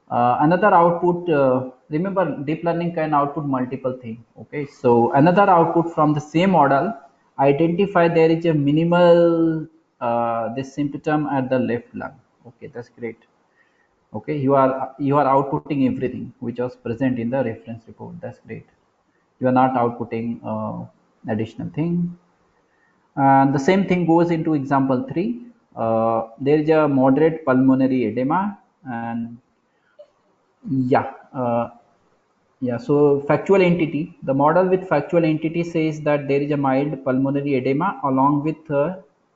Another output, remember deep learning can output multiple things. Okay, so another output from the same model identify there is a minimal this symptom at the left lung. Okay, that's great. Okay, you are outputting everything which was present in the reference report. That's great. You are not outputting additional thing. And the same thing goes into example 3. There is a moderate pulmonary edema, and yeah, yeah. So factual entity, the model with factual entity says that there is a mild pulmonary edema along with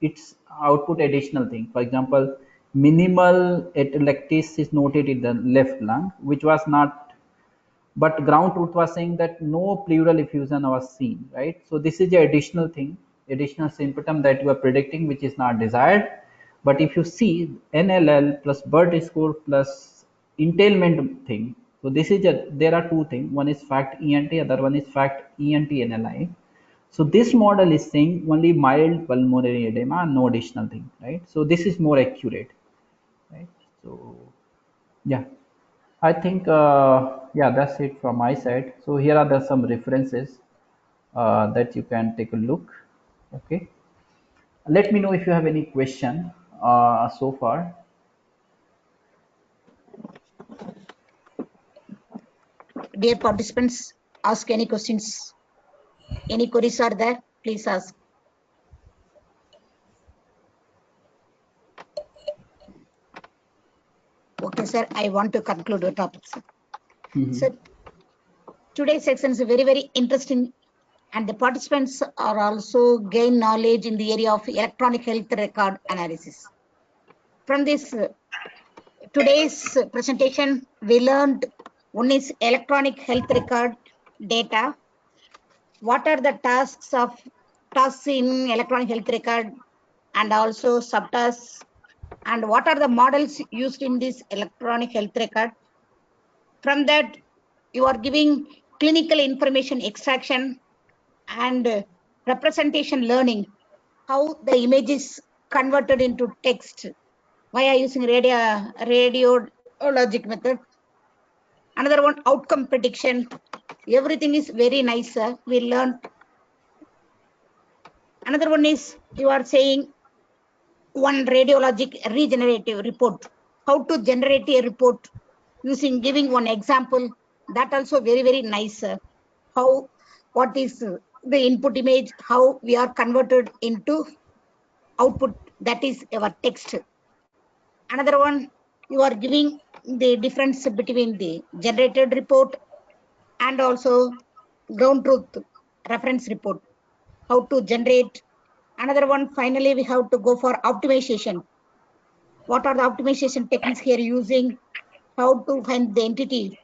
its output additional thing. For example, minimal atelectasis is noted in the left lung, which was not, but ground truth was saying that no pleural effusion was seen, right? So this is the additional thing, additional symptom that you are predicting, which is not desired. But if you see NLL plus Burt score plus entailment thing, so this is a, there are two things. One is fact ENT, other one is fact ENT NLI. So this model is saying only mild pulmonary edema, no additional thing, right? So this is more accurate, right? So yeah, I think yeah, that's it from my side. So here are some references that you can take a look. Okay, let me know if you have any question so far. Dear participants, ask any questions. Any queries are there? Please ask. Okay, sir. I want to conclude the topic, sir. Sir, today's section is very, very interesting, and the participants are also gain knowledge in the area of electronic health record analysis. From this today's presentation, we learned one is electronic health record data. What are the tasks in electronic health record, and also subtasks, and what are the models used in this electronic health record? From that, you are giving clinical information extraction and representation learning, how the image is converted into text via using radiologic method. Another one, outcome prediction. Everything is very nice, sir. We learned. Another one is you are saying one radiologic regenerative report. How to generate a report using giving one example. That also very, very nice, sir. How, what is the input image, how we are converted into output, that is our text. Another one, you are giving the difference between the generated report and also ground truth reference report, how to generate. Another one, finally, we have to go for optimization. What are the optimization techniques here using, how to find the entity,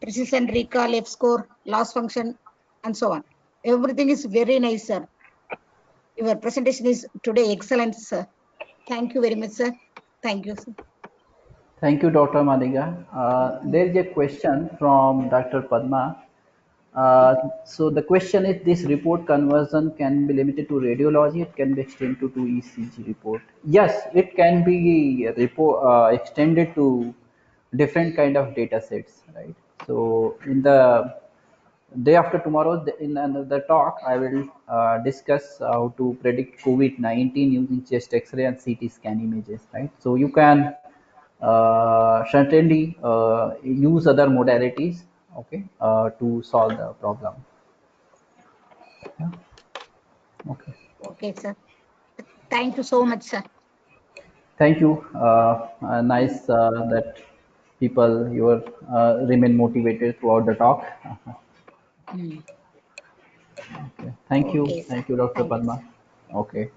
precision, recall, F score, loss function, and so on. Everything is very nice, sir. Your presentation is today excellent, sir. Thank you very much, sir. Thank you, sir. Thank you, Dr. Madiga. There is a question from Dr. Padma. So the question is, this report conversion can be limited to radiology, it can be extended to ECG report. Yes, it can be extended to different kind of data sets, right? So in the day after tomorrow, in another talk, I will discuss how to predict COVID-19 using chest X-ray and CT scan images, right? So you can certainly use other modalities, okay, to solve the problem. Yeah. Okay. Okay, sir. Thank you so much, sir. Thank you. Nice that people you remain motivated throughout the talk. Okay. Thank you. Okay, sir. Thank you, Dr. Thank you, Padma. sir. Okay.